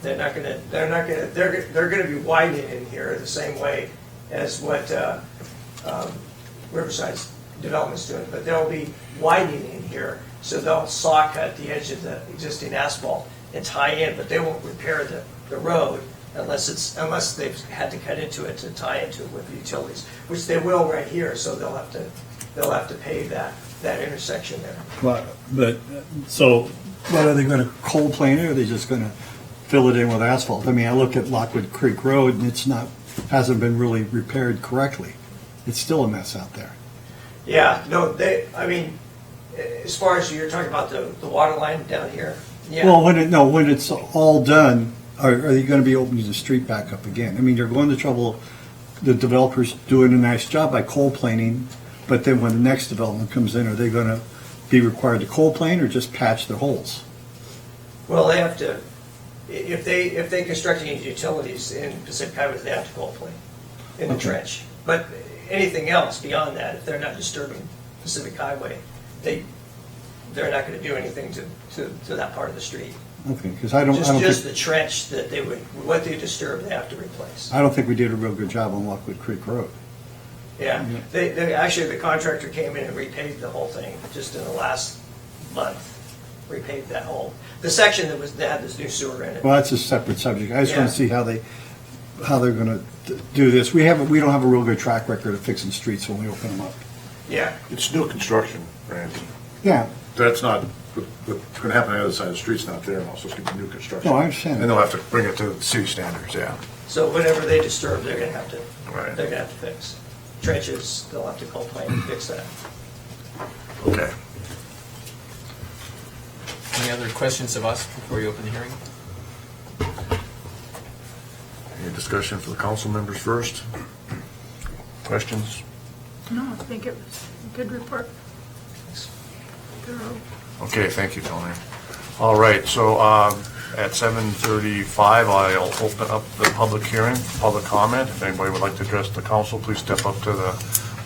They're going to be widening in here the same way as what Riverside's development's doing, but they'll be widening in here, so they'll saw cut the edge of the existing asphalt and tie in, but they won't repair the road unless they've had to cut into it to tie into it with the utilities, which they will right here. So they'll have to pave that intersection there. So what are they going to cold plane it, or are they just going to fill it in with asphalt? I mean, I look at Lockwood Creek Road and hasn't been really repaired correctly. It's still a mess out there. Yeah, no, as far as you're talking about the water line down here. Yeah. Well, when it's all done, are you going to be opening the street back up again? I mean, you're going to trouble. The developer's doing a nice job by cold planing, but then when the next development comes in, are they going to be required to cold plane or just patch their holes? Well, they have to. If they construct any utilities in Pacific Highway, they have to cold plane in the trench. But anything else beyond that, if they're not disturbing Pacific Highway, they're not going to do anything to that part of the street. Okay, because I don't Just think the trench that what they disturb, they have to replace. I don't think we did a real good job on Lockwood Creek Road. Yeah, actually the contractor came in and repaved the whole thing just in the last month. Repaved that whole the section that had this new sewer in it. Well, that's a separate subject. I just want to see how they're going to do this. We don't have a real good track record of fixing streets when we open them up. Yeah, It's new construction, Randy. Yeah. That's not, what's going to happen on the other side of the street's not there, also it's going to be new construction. No, I understand. And they'll have to bring it to the city standards, yeah. so whatever they disturb, they're going to have to Right. they're going to have to fix. Trenches, they'll have to cold plane and fix that. Okay. Any other questions of us before we open the hearing? Any discussion for the council members first? Questions? No, I think it was a good report. Thorough. Okay, thank you, Tony. All right, so at 7:35, I'll open up the public hearing, public comment. If anybody would like to address the council, please step up to the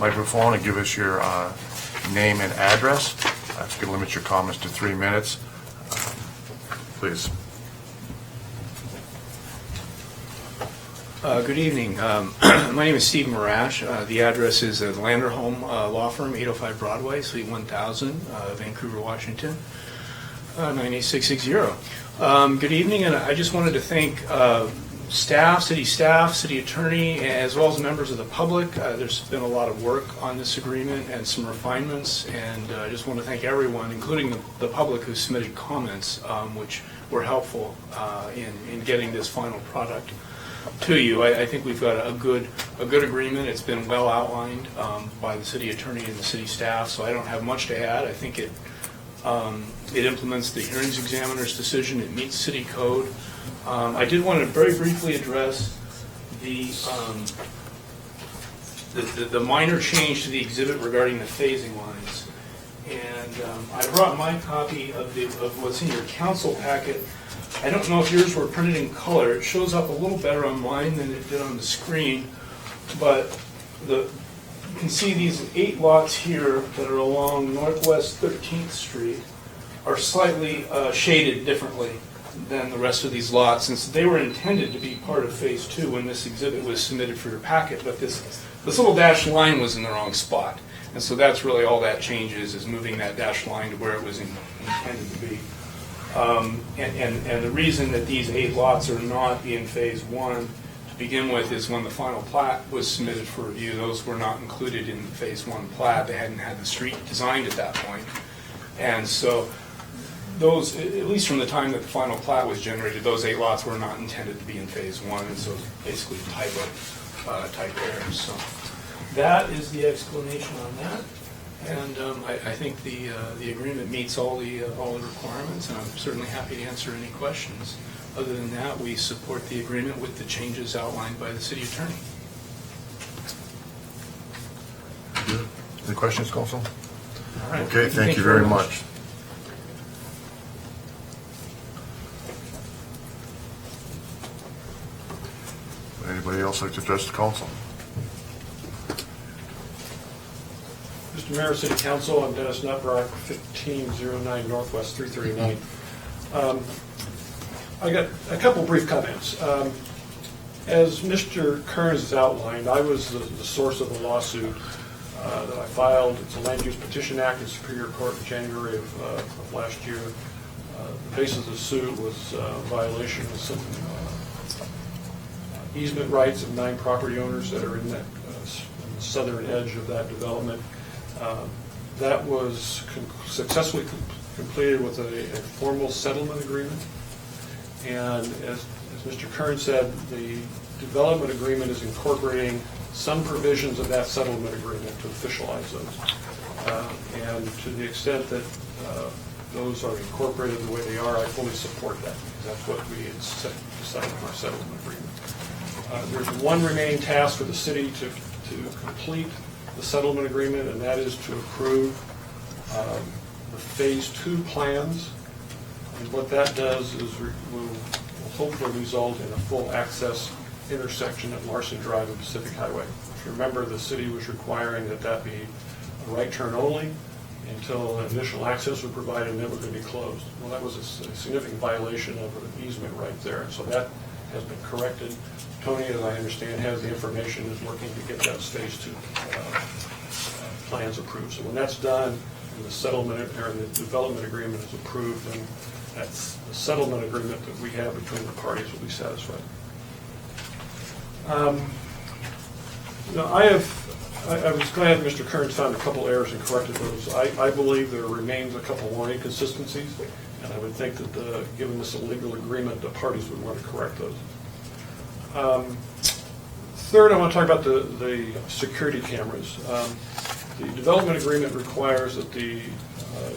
microphone and give us your name and address. That's going to limit your comments to 3 minutes. Please. Good evening. My name is Steve Marash. The address is the Landerholm Law Firm, 805 Broadway, Suite 1000, Vancouver, Washington, 98660. Good evening, and I just wanted to thank staff, city attorney, as well as members of the public. There's been a lot of work on this agreement and some refinements, and I just want to thank everyone, including the public who submitted comments, which were helpful in getting this final product to you. I think we've got a good agreement. It's been well outlined by the city attorney and the city staff, so I don't have much to add. I think it implements the hearings examiner's decision. It meets city code. I did want to very briefly address the minor change to the exhibit regarding the phasing lines. And I brought my copy of what's in your council packet. I don't know if yours were printed in color. It shows up a little better on mine than it did on the screen, but you can see these 8 lots here that are along Northwest 13th Street are slightly shaded differently than the rest of these lots, since they were intended to be part of Phase 2 when this exhibit was submitted for your packet, but this little dashed line was in the wrong spot. And so that's really all that changes, is moving that dashed line to where it was intended to be. And the reason that these 8 lots are not in Phase 1, to begin with is when the final plat was submitted for review, those were not included in the Phase 1 plat. They hadn't had the street designed at that point. And so those, at least from the time that the final plat was generated, those 8 lots were not intended to be in Phase 1, and so basically type errors. So that is the explanation on that. And I think the agreement meets all the requirements, and I'm certainly happy to answer any questions. Other than that, we support the agreement with the changes outlined by the city attorney. Any questions, Council? All right. Okay, thank you very much. Anybody else like to address the council? Mr. Mayor, City Council, I'm Dennis Nutbrock, 1509 Northwest 339. I got a couple brief comments. As Mr. Kearns has outlined, I was the source of the lawsuit that I filed. It's a Land Use Petition Act in Superior Court in January of last year. The basis of the suit was violation of some easement rights of 9 property owners that are in that southern edge of that development. That was successfully completed with a formal settlement agreement. And as Mr. Kern said, the development agreement is incorporating some provisions of that settlement agreement to officialize those. And to the extent that those are incorporated the way they are, I fully support that. That's what we had decided in our settlement agreement. There's one remaining task for the city to complete the settlement agreement, and that is to approve the Phase 2 plans. And what that does is will hopefully result in a full access intersection at Larson Drive and Pacific Highway. If you remember, the city was requiring that be a right turn only until initial access was provided, and then we're going to be closed. Well, that was a significant violation of an easement right there, and so that has been corrected. Tony, as I understand, has the information, is working to get those Phase 2 plans approved. So when that's done, and the settlement or the development agreement is approved, then that's the settlement agreement that we have between the parties will be satisfied. I was glad Mr. Kearns found a couple errors and corrected those. I believe there remains a couple more inconsistencies, and I would think that given this illegal agreement, the parties would want to correct those. Third, I want to talk about the security cameras. The development agreement requires that the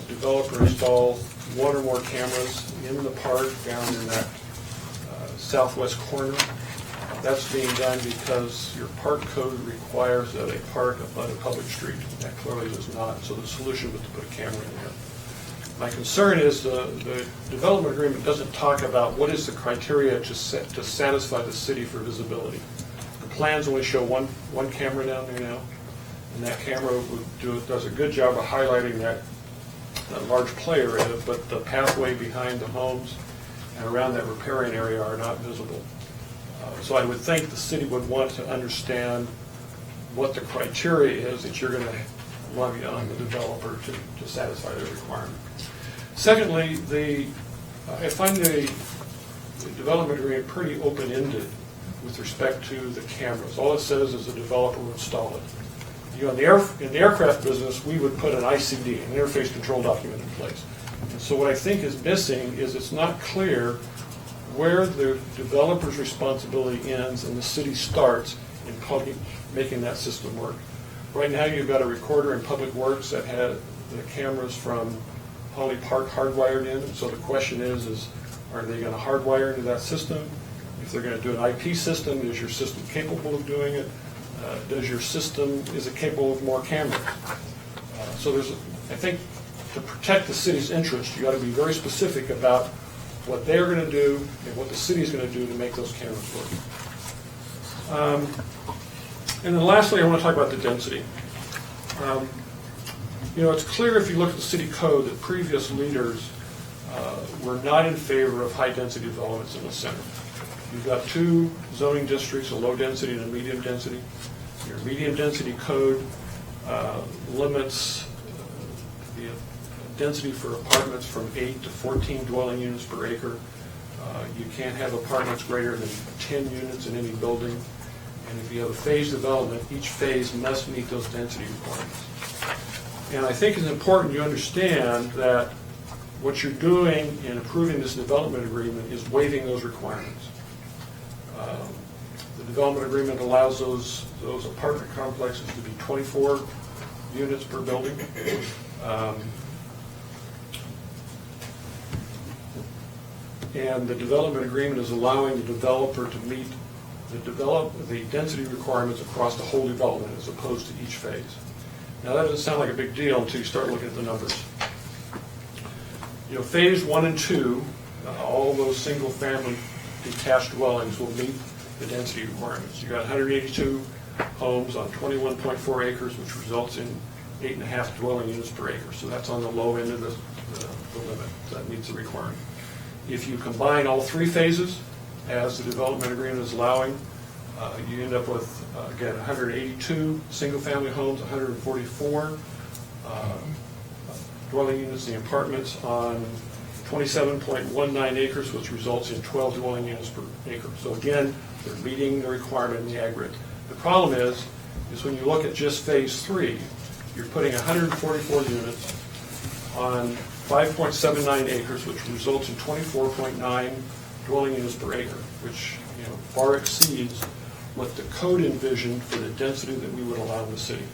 developer install 1 or more cameras in the park down in that southwest corner. That's being done because your park code requires that a park abut a public street. That clearly does not, so the solution was to put a camera in there. My concern is the development agreement doesn't talk about what is the criteria to satisfy the city for visibility. The plans only show one camera down there now, and that camera does a good job of highlighting that large play area, but the pathway behind the homes and around that riparian area are not visible. So I would think the city would want to understand what the criteria is that you're going to levy on the developer to satisfy their requirement. Secondly, I find the development agreement pretty open-ended with respect to the cameras. All it says is the developer will install it. In the aircraft business, we would put an ICD, an interface control document, in place. And so what I think is missing is it's not clear where the developer's responsibility ends and the city starts in making that system work. Right now, you've got a recorder in Public Works that had the cameras from Holly Park hardwired in. And so the question is are they going to hardwire into that system? If they're going to do an IP system, is your system capable of doing it? Is it capable of more cameras? So I think to protect the city's interest, you got to be very specific about what they're going to do and what the city's going to do to make those cameras work. And then lastly, I want to talk about the density. It's clear if you look at the city code that previous leaders were not in favor of high-density developments in the center. You've got 2 zoning districts, a low density and a medium density. Your medium density code limits the density for apartments from 8 to 14 dwelling units per acre. You can't have apartments greater than 10 units in any building. And if you have a phased development, each phase must meet those density requirements. And I think it's important you understand that what you're doing in approving this development agreement is waiving those requirements. The development agreement allows those apartment complexes to be 24 units per building. And the development agreement is allowing the developer to meet the density requirements across the whole development as opposed to each phase. Now that doesn't sound like a big deal until you start looking at the numbers. You know, phase 1 and 2, all those single-family detached dwellings will meet the density requirements. You got 182 homes on 21.4 acres, which results in 8.5 dwelling units per acre. So that's on the low end of the limit. That meets the requirement. If you combine all 3 phases, as the development agreement is allowing, you end up with, again, 182 single-family homes, 144 dwelling units in the apartments on 27.19 acres, which results in 12 dwelling units per acre. So again, they're meeting the requirement in the aggregate. The problem is when you look at just phase 3, you're putting 144 units on 5.79 acres, which results in 24.9 dwelling units per acre, which far exceeds what the code envisioned for the density that we would allow in the city.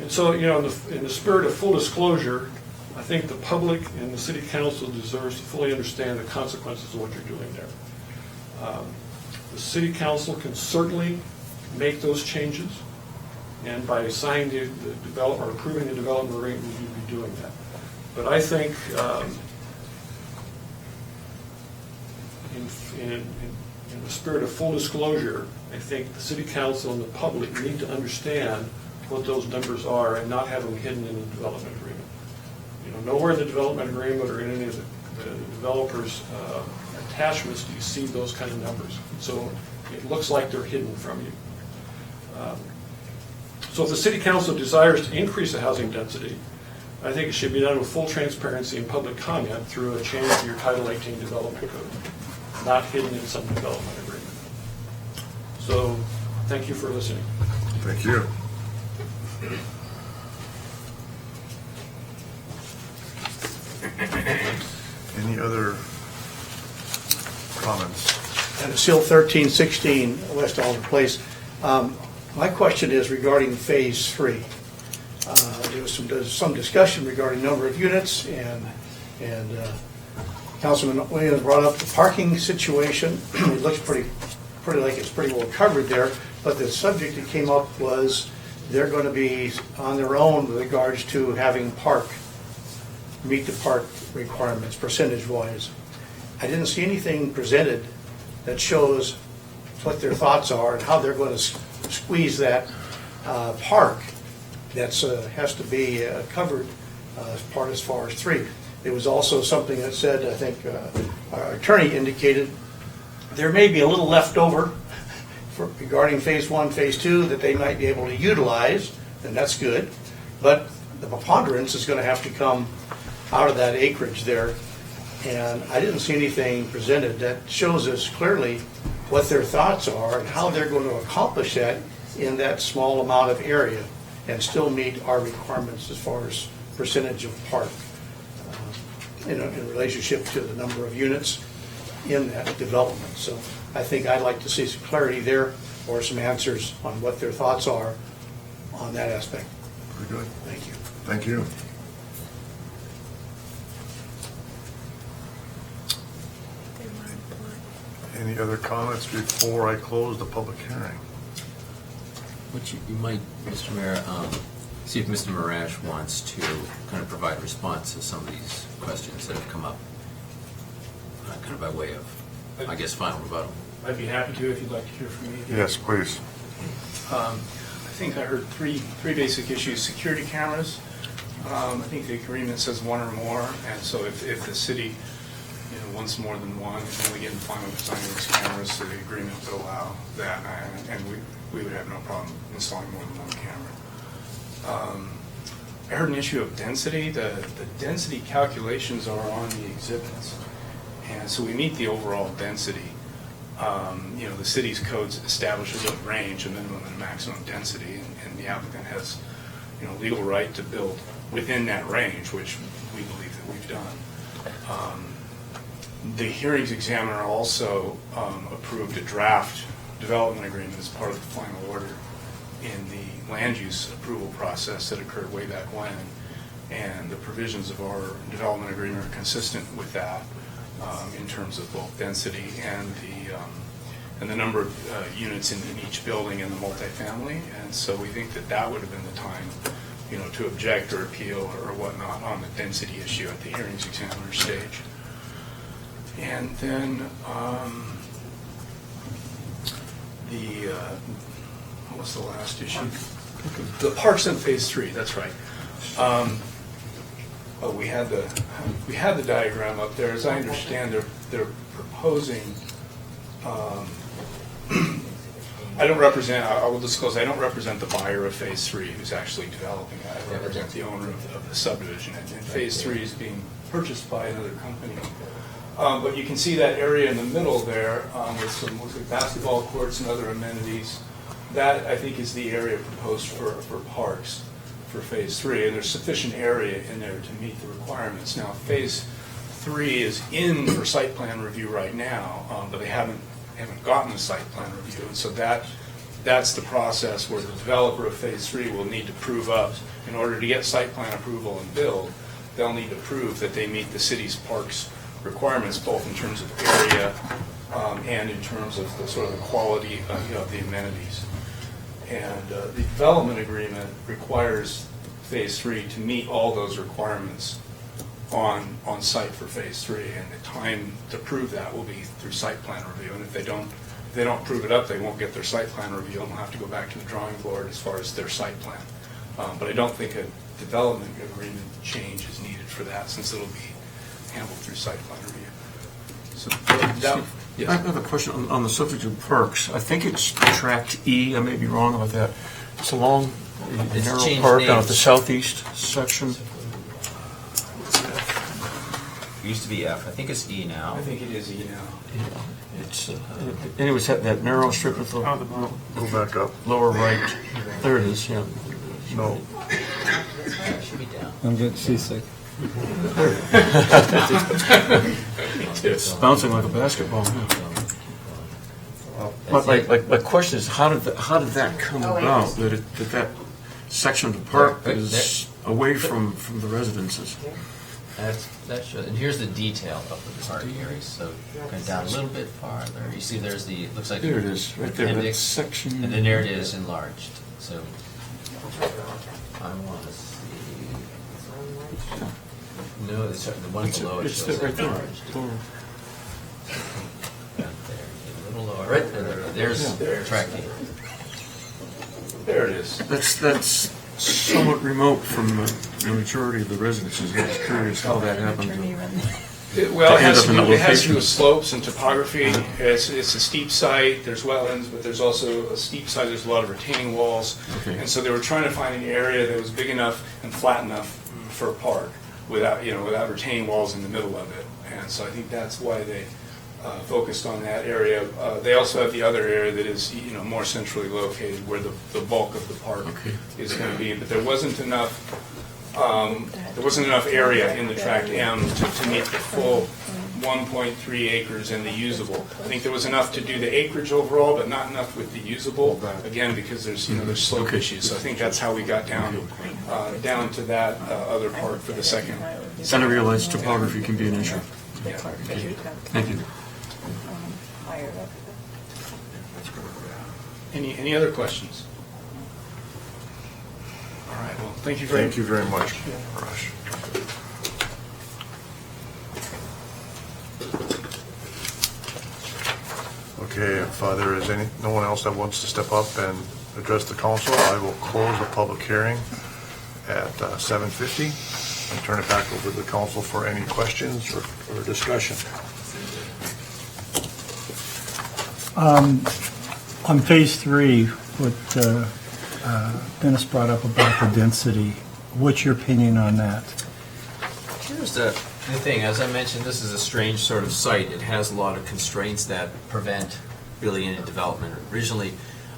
And so, in the spirit of full disclosure, I think the public and the city council deserves to fully understand the consequences of what you're doing there. The city council can certainly make those changes, and by signing the development or approving the development agreement, you'd be doing that. But I think in the spirit of full disclosure, I think the city council and the public need to understand what those numbers are and not have them hidden in the development agreement. Nowhere in the development agreement or in any of the developers' attachments do you see those kind of numbers. So it looks like they're hidden from you. So if the city council desires to increase the housing density, I think it should be done with full transparency and public comment through a change to your Title 18 development code, not hidden in some development agreement. So thank you for listening. Thank you. Any other comments? And Seal 1316 West Alder Place. My question is regarding phase 3. There was some discussion regarding number of units, and Councilman Williams brought up the parking situation. It looks pretty like it's pretty well covered there, but the subject that came up was they're going to be on their own with regards to having meet the park requirements percentage-wise. I didn't see anything presented that shows what their thoughts are and how they're going to squeeze that park that has to be covered as far as 3. There was also something that said, I think our attorney indicated, there may be a little left over regarding phase 1, phase 2 that they might be able to utilize, and that's good. But the preponderance is going to have to come out of that acreage there. And I didn't see anything presented that shows us clearly what their thoughts are and how they're going to accomplish that in that small amount of area and still meet our requirements as far as percentage of park in relationship to the number of units in that development. So I think I'd like to see some clarity there or some answers on what their thoughts are on that aspect. Very good. Thank you. Thank you. Any other comments before I close the public hearing? What you might, Mr. Mayor, see if Mr. Marash wants to kind of provide a response to some of these questions that have come up, kind of by way of, I guess, final rebuttal. I'd be happy to if you'd like to hear from me. Yes, please. I think I heard three basic issues. Security cameras. I think the agreement says 1 or more, and so if the city wants more than 1, and we get in final design of these cameras, so the agreement would allow that, and we would have no problem installing more than 1 camera. I heard an issue of density. The density calculations are on the exhibits, And so we meet the overall density. The city's code establishes a range, a minimum and a maximum density, and the applicant has, legal right to build within that range, which we believe that we've done. The hearings examiner also approved a draft development agreement as part of the final order in the land use approval process that occurred way back when, and the provisions of our development agreement are consistent with that in terms of both density and the number of units in each building in the multifamily. And so we think that that would have been the time, to object or appeal or whatnot on the density issue at the hearings examiner stage. And then what was the last issue? The parks in phase 3. That's right. We had the diagram up there. As I understand, they're proposing. I don't represent. I will disclose. I don't represent the buyer of phase 3, who's actually developing it. I represent the owner of the subdivision, and phase 3 is being purchased by another company. But you can see that area in the middle there with some basketball courts and other amenities. That, I think, is the area proposed for parks for phase 3, and there's sufficient area in there to meet the requirements. Now, phase 3 is in for site plan review right now, but they haven't gotten the site plan review, and so that's the process where the developer of phase 3 will need to prove up, in order to get site plan approval and build, they'll need to prove that they meet the city's parks requirements, both in terms of area and in terms of the sort of the quality of the amenities. And the development agreement requires phase 3 to meet all those requirements on site for phase 3, and the time to prove that will be through site plan review. And if they don't prove it up, they won't get their site plan review, and they'll have to go back to the drawing board as far as their site plan. But I don't think a development agreement change is needed for that, since it'll be handled through site plan review. So yes. I have a question on the subject of parks. I think it's tract E. I may be wrong about that. It's along the narrow park down at the southeast section. It used to be F. I think it's E now. I think it is E now. Yeah. It's anyways, that narrow strip of the Go back up. lower right. There it is. Yeah. No. It should be down. I'm getting seasick. It's bouncing like a basketball. Yeah. My question is, how did that come about? That section of the park is away from the residences. That shows, and here's the detail of the park area. So going down a little bit farther, you see there's looks like there it is, right there, that section. And then there it is enlarged. So I want to see. No, the one below it shows right there. enlarged. A little lower. Right there. There's track E. There it is. That's somewhat remote from the majority of the residences. I was curious how that happened. It has to do with slopes and topography. It's a steep site. There's wetlands, but there's also a steep site. There's a lot of retaining walls, and so they were trying to find an area that was big enough and flat enough for a park without retaining walls in the middle of it. And so I think that's why they focused on that area. They also have the other area that is more centrally located, where the bulk of the park is going to be. But there wasn't enough area in the tract M to meet the full 1.3 acres and the usable. I think there was enough to do the acreage overall, but not enough with the usable. Again, because there's slope issues. So I think that's how we got down to that other part for the second. And I realize topography can be an issue. Yeah. Thank you. Any other questions? All right. Well, thank you very much, Rush. Okay, if there is no one else that wants to step up and address the council, I will close the public hearing at 7:50 and turn it back over to the council for any questions or discussion. On phase 3, what Dennis brought up about the density, what's your opinion on that? Here's the the thing, as I mentioned, this is a strange sort of site. It has a lot of constraints that prevent really any development. Originally,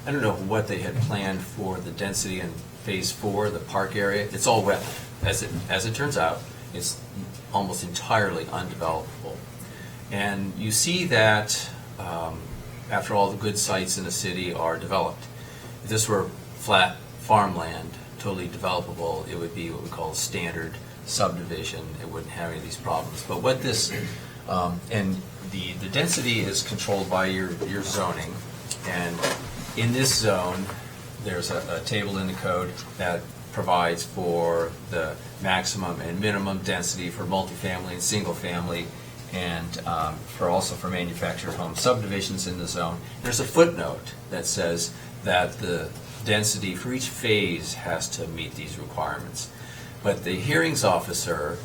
I don't know what they had planned for the density in Phase 4, the park area. It's all wetland. As it turns out, it's almost entirely undevelopable. And you see that after all the good sites in the city are developed. If this were flat farmland, totally developable, it would be what we call a standard subdivision. It wouldn't have any of these problems. But what this, and the density is controlled by your zoning. And in this zone, there's a table in the code that provides for the maximum and minimum density for multifamily and single family, and also for manufactured home subdivisions in the zone. There's a footnote that says that the density for each phase has to meet these requirements. But the hearings officer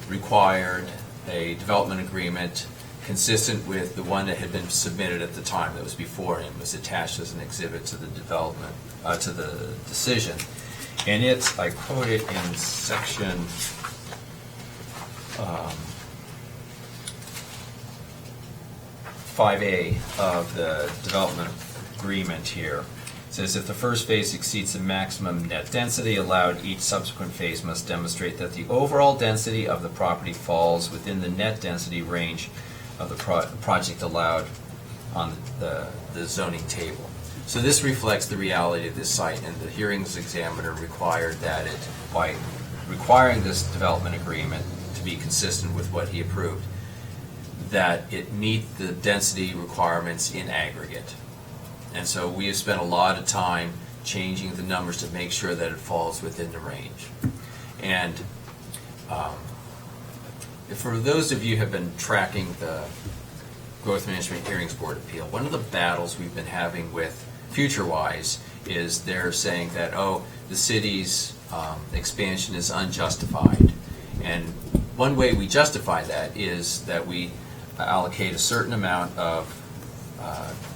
required a development agreement consistent with the one that had been submitted at the time, that was before him, was attached as an exhibit to the development, to the decision. And it's, I quote it in section 5A of the development agreement here. It says, if the first phase exceeds the maximum net density allowed, each subsequent phase must demonstrate that the overall density of the property falls within the net density range of the project allowed on the zoning table. So this reflects the reality of this site, and the hearings examiner required that it, by requiring this development agreement to be consistent with what he approved, that it meet the density requirements in aggregate. And so we have spent a lot of time changing the numbers to make sure that it falls within the range. And for those of you who have been tracking the Growth Management Hearings Board appeal, one of the battles we've been having with FutureWise is they're saying that, oh, the city's expansion is unjustified. And one way we justify that is that we allocate a certain amount of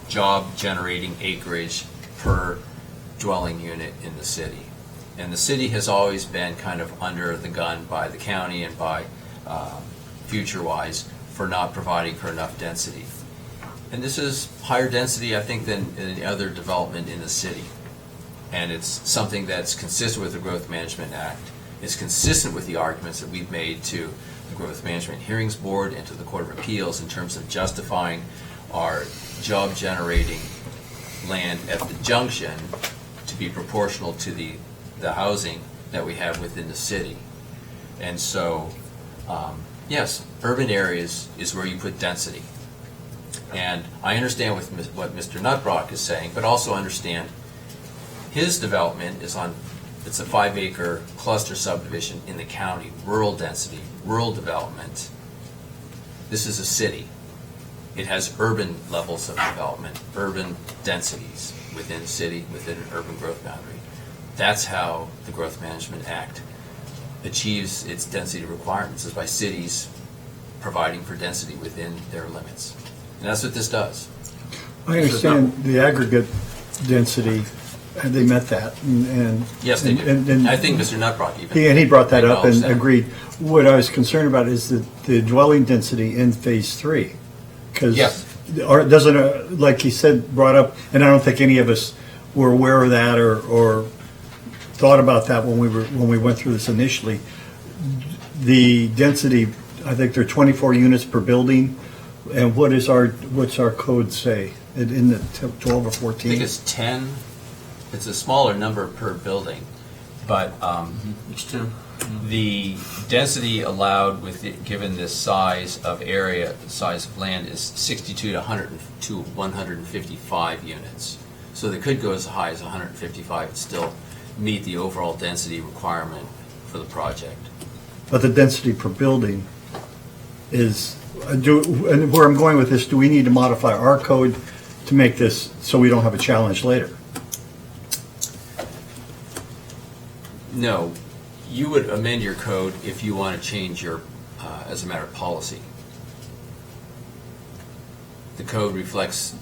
job-generating acreage per dwelling unit in the city. And the city has always been kind of under the gun by the county and by FutureWise for not providing for enough density. And this is higher density, I think, than any other development in the city. And it's something that's consistent with the Growth Management Act. It's consistent with the arguments that we've made to the Growth Management Hearings Board and to the Court of Appeals in terms of justifying our job-generating land at the junction to be proportional to the housing that we have within the city. And so, yes, urban areas is where you put density. And I understand what Mr. Nutbrock is saying, but also understand his development is on, it's a 5-acre cluster subdivision in the county, rural density, rural development. This is a city. It has urban levels of development, urban densities within the city, within an urban growth boundary. That's how the Growth Management Act achieves its density requirements, is by cities providing for density within their limits. And that's what this does. I understand the aggregate density, and they met that. And yes, they do. And I think Mr. Nutbrock even. And he brought that up and agreed. What I was concerned about is the dwelling density in Phase 3. Because doesn't, like he said, brought up, and I don't think any of us were aware of that or thought about that when we went through this initially. The density, I think there are 24 units per building, and what's our code say? In the 12 or 14? I think it's 10. It's a smaller number per building, but it's 10. The density allowed given this size of area, the size of land, is 62 to 155 units. So they could go as high as 155 and still meet the overall density requirement for the project. But the density per building is, and where I'm going with this, do we need to modify our code to make this so we don't have a challenge later? No. You would amend your code if you want to change your, as a matter of policy. The code reflects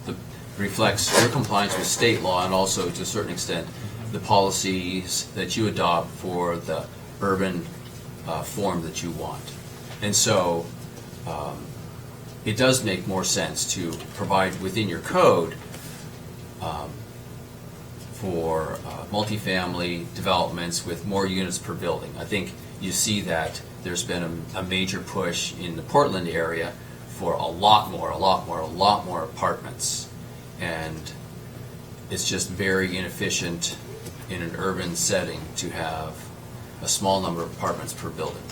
your compliance with state law and also, to a certain extent, the policies that you adopt for the urban form that you want. And so it does make more sense to provide within your code for multifamily developments with more units per building. I think you see that there's been a major push in the Portland area for a lot more apartments. And it's just very inefficient in an urban setting to have a small number of apartments per building.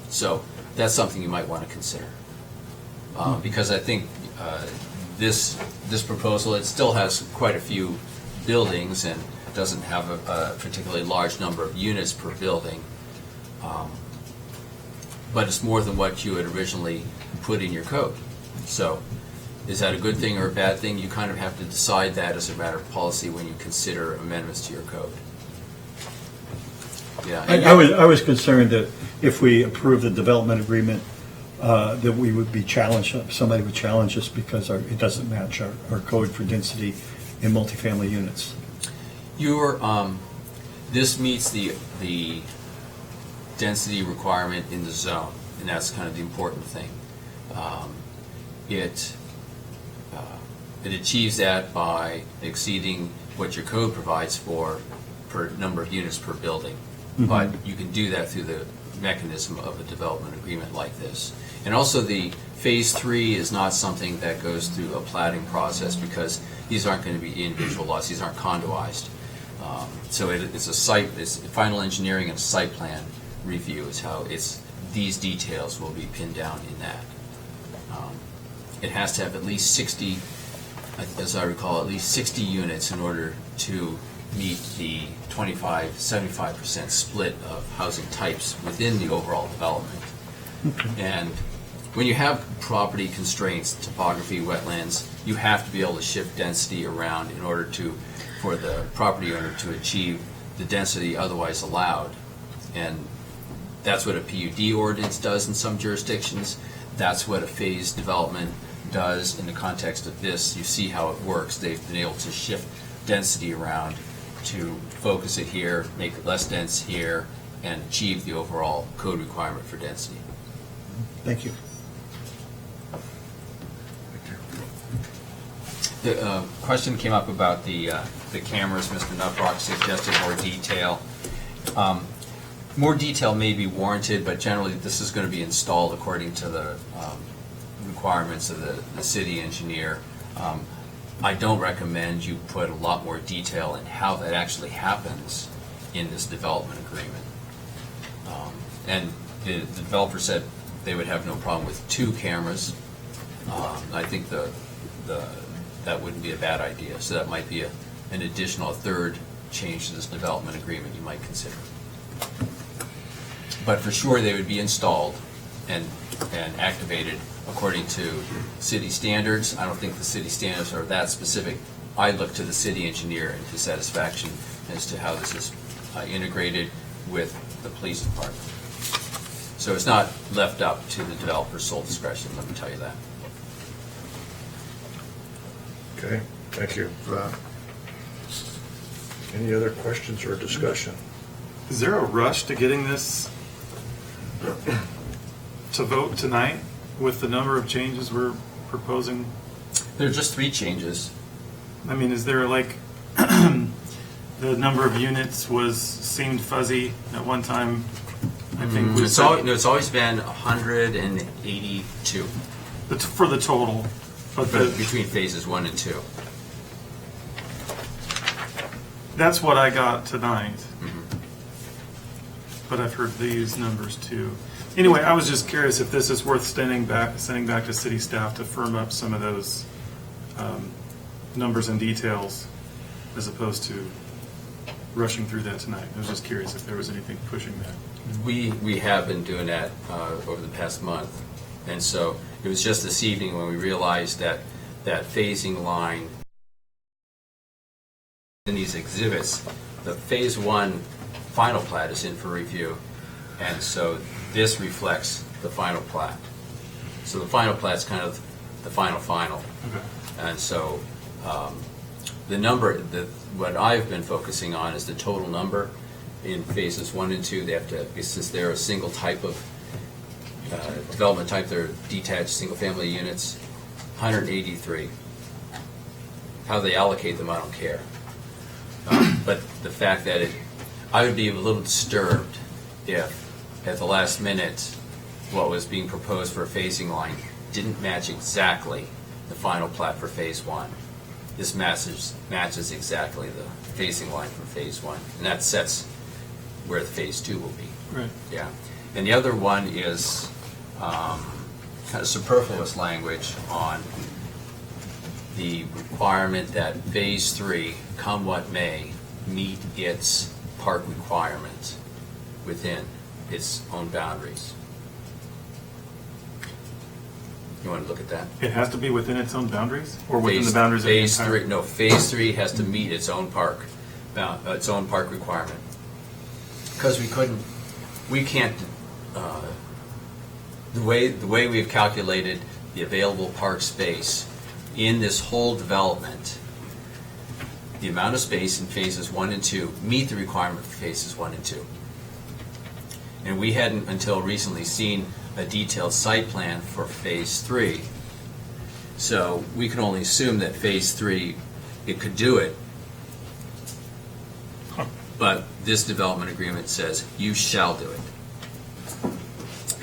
So that's something you might want to consider. Because I think this proposal, it still has quite a few buildings and doesn't have a particularly large number of units per building. But it's more than what you had originally put in your code. So is that a good thing or a bad thing? You kind of have to decide that as a matter of policy when you consider amendments to your code. Yeah. I was concerned that if we approve the development agreement, that we would be challenged, somebody would challenge us because it doesn't match our code for density in multifamily units. This meets the density requirement in the zone, and that's kind of the important thing. It achieves that by exceeding what your code provides for per number of units per building. But you can do that through the mechanism of a development agreement like this. And also the phase 3 is not something that goes through a platting process because these aren't going to be individual lots, these aren't condoized. So it's final engineering and site plan review is how these details will be pinned down in that. It has to have at least 60, as I recall, at least 60 units in order to meet the 75% split of housing types within the overall development. And when you have property constraints, topography, wetlands, you have to be able to shift density around in order for the property owner to achieve the density otherwise allowed. And that's what a PUD ordinance does in some jurisdictions. That's what a phased development does in the context of this. You see how it works. They've been able to shift density around to focus it here, make it less dense here, and achieve the overall code requirement for density. Thank you. The question came up about the cameras. Mr. Nutrock suggested more detail. More detail may be warranted, but generally this is going to be installed according to the requirements of the city engineer. I don't recommend you put a lot more detail in how that actually happens in this development agreement. And the developer said they would have no problem with 2 cameras. I think that wouldn't be a bad idea. So that might be an additional third change to this development agreement you might consider. But for sure they would be installed and activated according to city standards. I don't think the city standards are that specific. I look to the city engineer and to satisfaction as to how this is integrated with the police department. So it's not left up to the developer's sole discretion, let me tell you that. Okay, thank you. Any other questions or discussion? Is there a rush to getting this to vote tonight with the number of changes we're proposing? There are just 3 changes. I mean, is there like the number of units seemed fuzzy at one time? I think it's always been 182. But for the total, but between phases 1 and 2. That's what I got tonight. But I've heard these numbers too. Anyway, I was just curious if this is worth sending back to city staff to firm up some of those numbers and details, as opposed to rushing through that tonight. I was just curious if there was anything pushing that. We have been doing that over the past month, and so it was just this evening when we realized that phasing line in these exhibits, the phase 1 final plat is in for review, and so this reflects the final plat. So the final plat's kind of the final. Okay. And so the number, what I've been focusing on is the total number in phases 1 and 2. They have to, since they're a single type of development type, they're detached single-family units, 183. How they allocate them, I don't care. But the fact that I would be a little disturbed if, at the last minute, what was being proposed for a phasing line didn't match exactly the final plat for Phase 1. This matches exactly the phasing line for Phase 1, and that sets where the Phase 2 will be. Right. Yeah. And the other one is kind of superfluous language on the requirement that Phase 3, come what may, meet its park requirements within its own boundaries. You want to look at that? It has to be within its own boundaries, or within the boundaries of the Phase entire? 3, no, Phase 3 has to meet its own park, its own park requirement. Because we can't, the way we've calculated the available park space in this whole development, the amount of space in Phases 1 and 2 meet the requirement for Phases 1 and 2. And we hadn't until recently seen a detailed site plan for Phase 3. So we can only assume that Phase 3, it could do it. But this development agreement says you shall do it.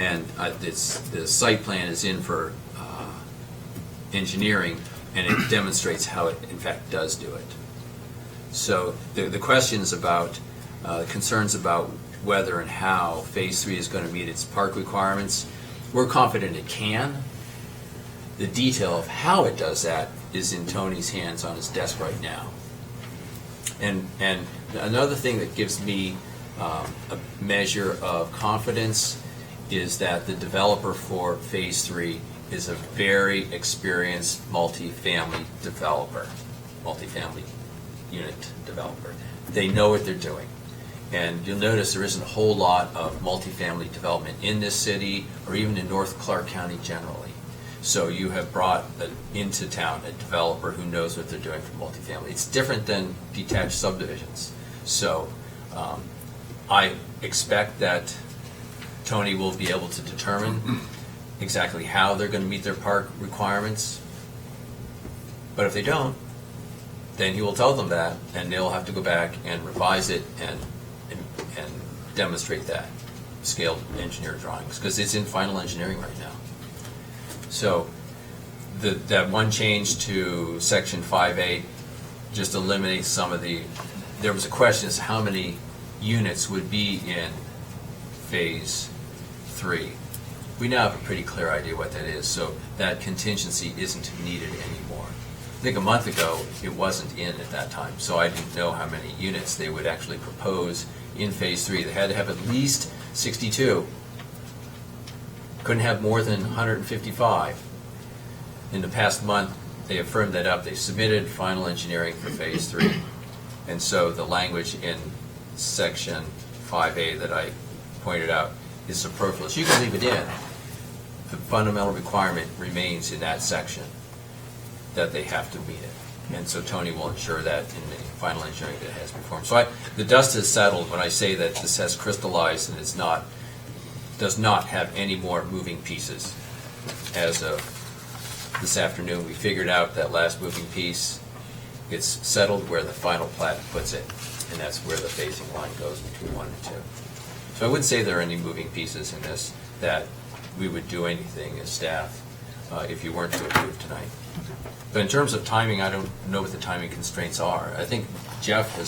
And the site plan is in for engineering, and it demonstrates how it in fact does do it. So the questions about, concerns about whether and how Phase 3 is going to meet its park requirements, we're confident it can. The detail of how it does that is in Tony's hands on his desk right now. And another thing that gives me a measure of confidence is that the developer for Phase 3 is a very experienced multifamily developer, multifamily unit developer. They know what they're doing. And you'll notice there isn't a whole lot of multifamily development in this city or even in North Clark County generally. So you have brought into town a developer who knows what they're doing for multifamily. It's different than detached subdivisions. So I expect that Tony will be able to determine exactly how they're going to meet their park requirements. But if they don't, then he will tell them that, and they'll have to go back and revise it and demonstrate that, scaled engineer drawings, because it's in final engineering right now. So that one change to Section 5.8 just eliminates some of the, there was a question as to how many units would be in Phase 3. We now have a pretty clear idea what that is, so that contingency isn't needed anymore. I think a month ago, it wasn't in at that time, so I didn't know how many units they would actually propose in Phase 3. They had to have at least 62. Couldn't have more than 155. In the past month, they have firmed that up. They submitted final engineering for Phase 3. And so the language in Section 5A that I pointed out is superfluous. You can leave it in. The fundamental requirement remains in that section that they have to meet it. And so Tony will ensure that in the final engineering that it has performed. So the dust has settled when I say that this has crystallized and does not have any more moving pieces. As of this afternoon, we figured out that last moving piece. It's settled where the final plat puts it, and that's where the phasing line goes between 1 and 2. So I wouldn't say there are any moving pieces in this that we would do anything as staff if you weren't to approve tonight. But in terms of timing, I don't know what the timing constraints are. I think Jeff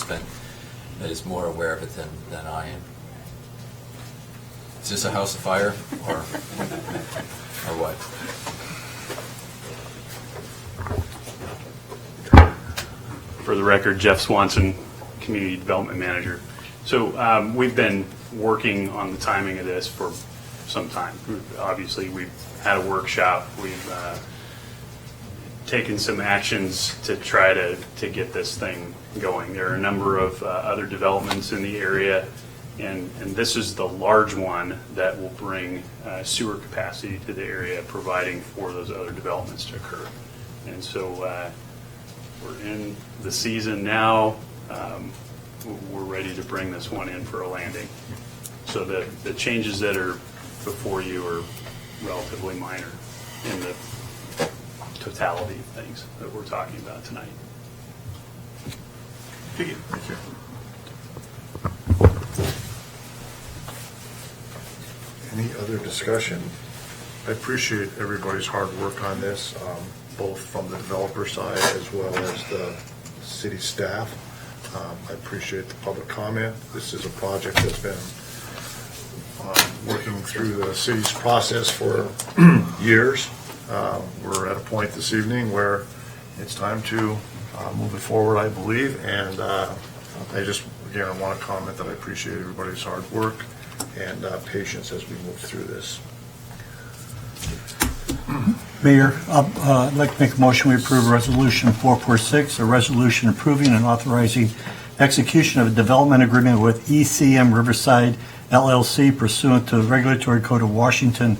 is more aware of it than I am. Is this a house of fire or what? For the record, Jeff Swanson, Community Development Manager. So we've been working on the timing of this for some time. Obviously, we've had a workshop. We've taken some actions to try to get this thing going. There are a number of other developments in the area, and this is the large one that will bring sewer capacity to the area, providing for those other developments to occur. And so we're in the season now. We're ready to bring this one in for a landing. So the changes that are before you are relatively minor in the totality of things that we're talking about tonight. Thank you. Any other discussion? I appreciate everybody's hard work on this, both from the developer side as well as the city staff. I appreciate the public comment. This is a project that's been working through the city's process for years. We're at a point this evening where it's time to move it forward, I believe, and I just, again, I want to comment that I appreciate everybody's hard work and patience as we move through this. Mayor, I'd like to make a motion we approve Resolution 446, a resolution approving and authorizing execution of a development agreement with ECM Riverside LLC pursuant to the Regulatory Code of Washington,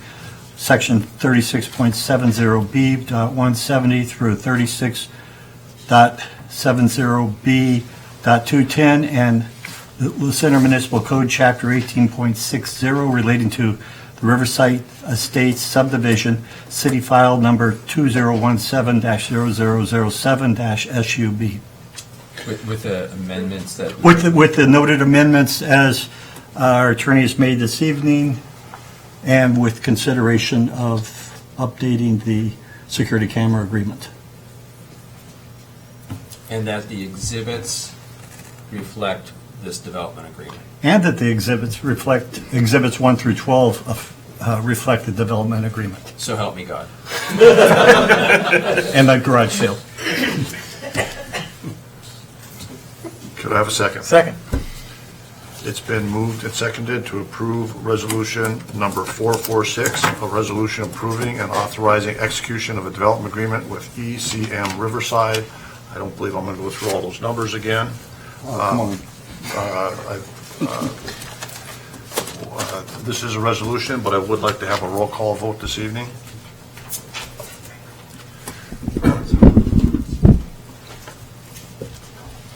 Section 36.70B.170 through 36.70B.210 and the Lucenter Municipal Code, Chapter 18.60, relating to the Riverside Estates subdivision, City File Number 2017-0007-SUB. With the amendments that... With the noted amendments as our attorney has made this evening, and with consideration of updating the security camera agreement. And that the exhibits reflect this development agreement. And that the exhibits reflect, exhibits 1 through 12 reflect the development agreement. So help me God. And the garage sale. Could I have a second? Second. It's been moved and seconded to approve resolution number 446, a resolution approving and authorizing execution of a development agreement with ECM Riverside. I don't believe I'm going to go through all those numbers again. Come on. This is a resolution, but I would like to have a roll call vote this evening.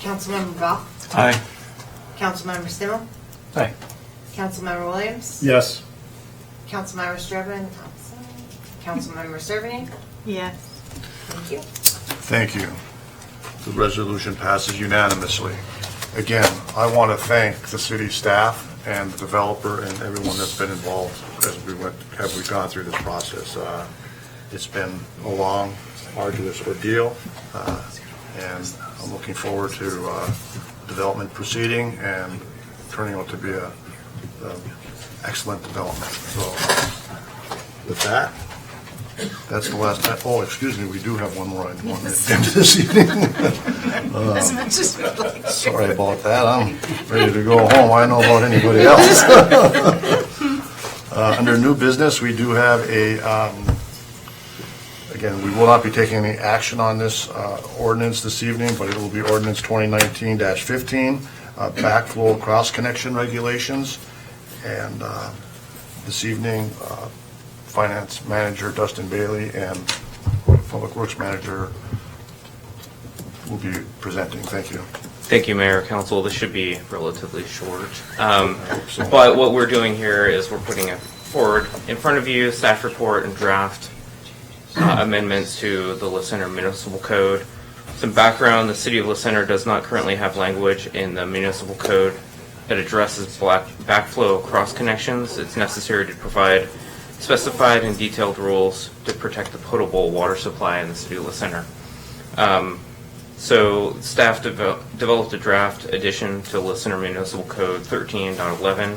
Councilmember Boff. Aye. Councilmember Stimmel. Aye. Councilmember Williams. Yes. Councilmember Strobehn. Councilmember Cerveny. Yes. Thank you. Thank you. The resolution passes unanimously. Again, I want to thank the city staff and the developer and everyone that's been involved as we gone through this process. It's been a long, arduous ordeal, and I'm looking forward to development proceeding and turning out to be a excellent development. So with that, that's the last time. Oh, excuse me, we do have one more item on the agenda this evening. As much as we'd like to. Sorry about that. I'm ready to go home. I know about anybody else. Under new business, we do have again, we will not be taking any action on this ordinance this evening, but it will be ordinance 2019-15, backflow cross-connection regulations. And this evening, Finance Manager Dustin Bailey and Public Works Manager will be presenting. Thank you. Thank you, Mayor, Council. This should be relatively short. But what we're doing here is we're putting it forward in front of you, staff report and draft amendments to the Lucenter Municipal Code. Some background, the City of Lucenter does not currently have language in the Municipal Code that addresses backflow cross connections. It's necessary to provide specified and detailed rules to protect the potable water supply in the City of Lucenter. So staff developed a draft addition to Lucenter Municipal Code 13.11,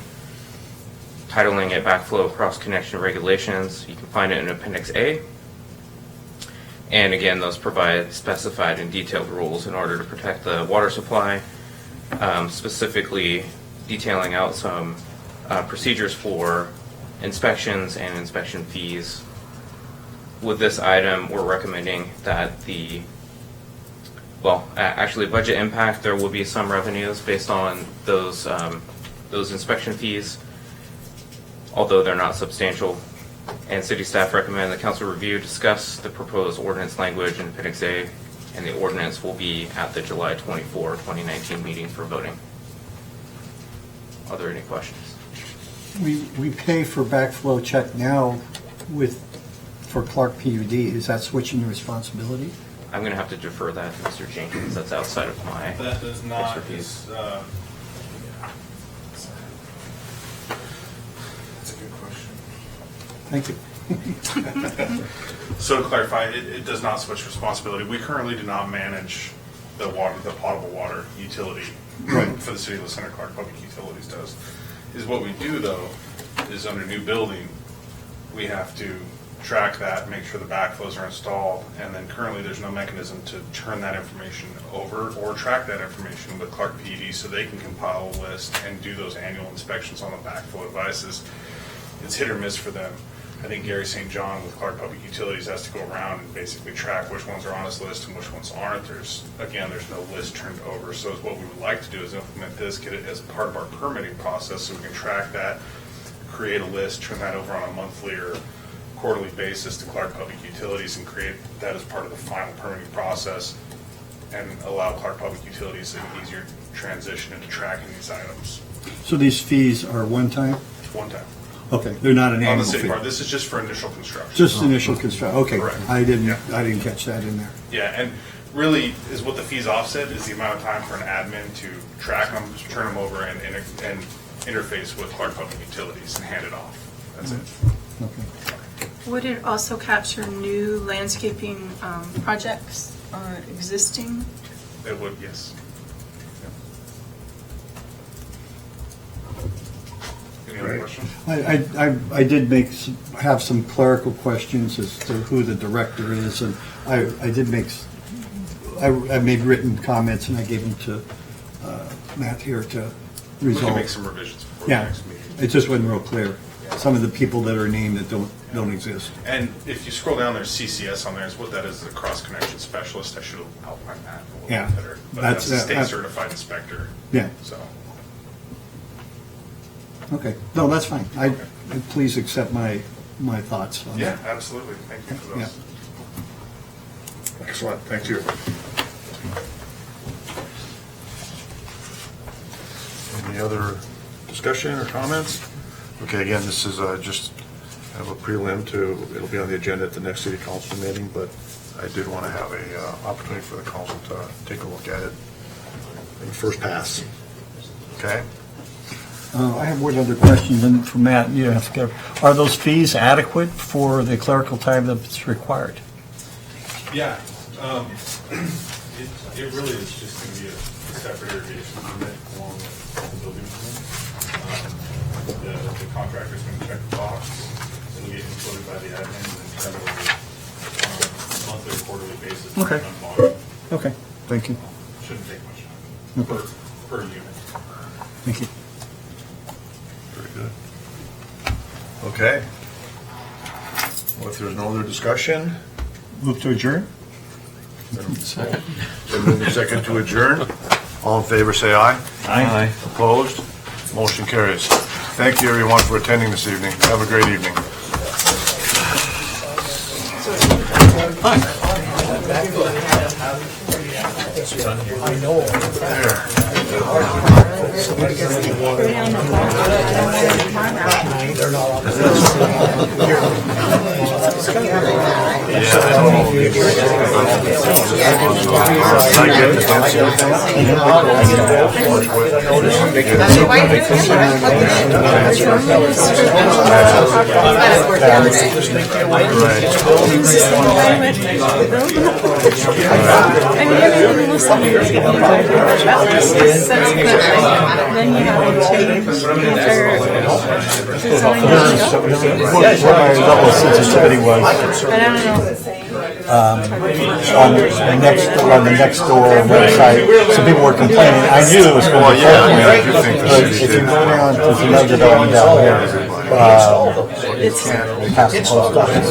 titling it Backflow Cross Connection Regulations. You can find it in Appendix A. And again, those provide specified and detailed rules in order to protect the water supply, specifically detailing out some procedures for inspections and inspection fees. With this item, we're recommending that actually budget impact, there will be some revenues based on those inspection fees, although they're not substantial. And city staff recommend the council review, discuss the proposed ordinance language in Appendix A, and the ordinance will be at the July 24, 2019 meeting for voting. Are there any questions? We pay for backflow check now for Clark PUD, is that switching the responsibility? I'm going to have to defer that to Mr. Jenkins. That's outside of my That does not, expertise. That's a good question. Thank you. So to clarify, it does not switch responsibility. We currently do not manage the potable water utility for the city of Center. Clark Public Utilities does. Is what we do though, is under new building, we have to track that, make sure the backflows are installed, and then currently there's no mechanism to turn that information over or track that information with Clark PUD so they can compile a list and do those annual inspections on the backflow devices. It's hit or miss for them. I think Gary St. John with Clark Public Utilities has to go around and basically track which ones are on his list and which ones aren't. There's no list turned over. So what we would like to do is implement this, get it as part of our permitting process so we can track that, create a list, turn that over on a monthly or quarterly basis to Clark Public Utilities and create that as part of the final permitting process and allow Clark Public Utilities an easier transition into tracking these items. So these fees are one time? It's one time. Okay, they're not an On the annual city fee? part, this is just for initial construction. Just initial construction, okay. Correct. I didn't catch that in there. Yeah, and really is what the fees offset is the amount of time for an admin to track them, turn them over, and interface with Clark Public Utilities and hand it off. That's it. Okay. Would it also capture new landscaping projects or existing? It would, yes. Any other questions? I did have some clerical questions as to who the director is, and I made written comments and I gave them to Matt here to We resolve. can make some revisions before the Yeah, next meeting. it just wasn't real clear. Some of the people that are named that don't exist. And if you scroll down, there's CCS on there. Is what that is a cross-connection specialist. I should have outlined that a little Yeah. bit better. But that's a state-certified inspector. Yeah. So. Okay, no, that's fine. Please accept my thoughts on Yeah, that. absolutely. Thank you for Yeah. those. Excellent. Thank you. Any other discussion or comments? Okay, again, this is just have a prelim to, it'll be on the agenda at the next city council meeting, but I did want to have a opportunity for the council to take a look at it in the first pass. Okay? I have one other question, and for Matt, you have to go. Are those fees adequate for the clerical time that's required? Yeah. It really is just going to be a separate irrigation permit along with the building permit. The contractor's going to check the box, it'll get included by the admin, and then turn it over on a monthly or quarterly basis. Okay. on volume. Okay, thank you. Shouldn't take much time Okay. per unit. Thank you. Very good. Okay. Well, if there's no other discussion, Move to adjourn? then move the second to adjourn. All in favor, say aye. Aye. Opposed? Motion carries. Thank you, everyone, for attending this evening. Have a great evening. Then you have to change What my level of sensitivity was. I don't know. On the next door website, some people were complaining. I knew it was going to be but if you go down, there's another down here, past the post office.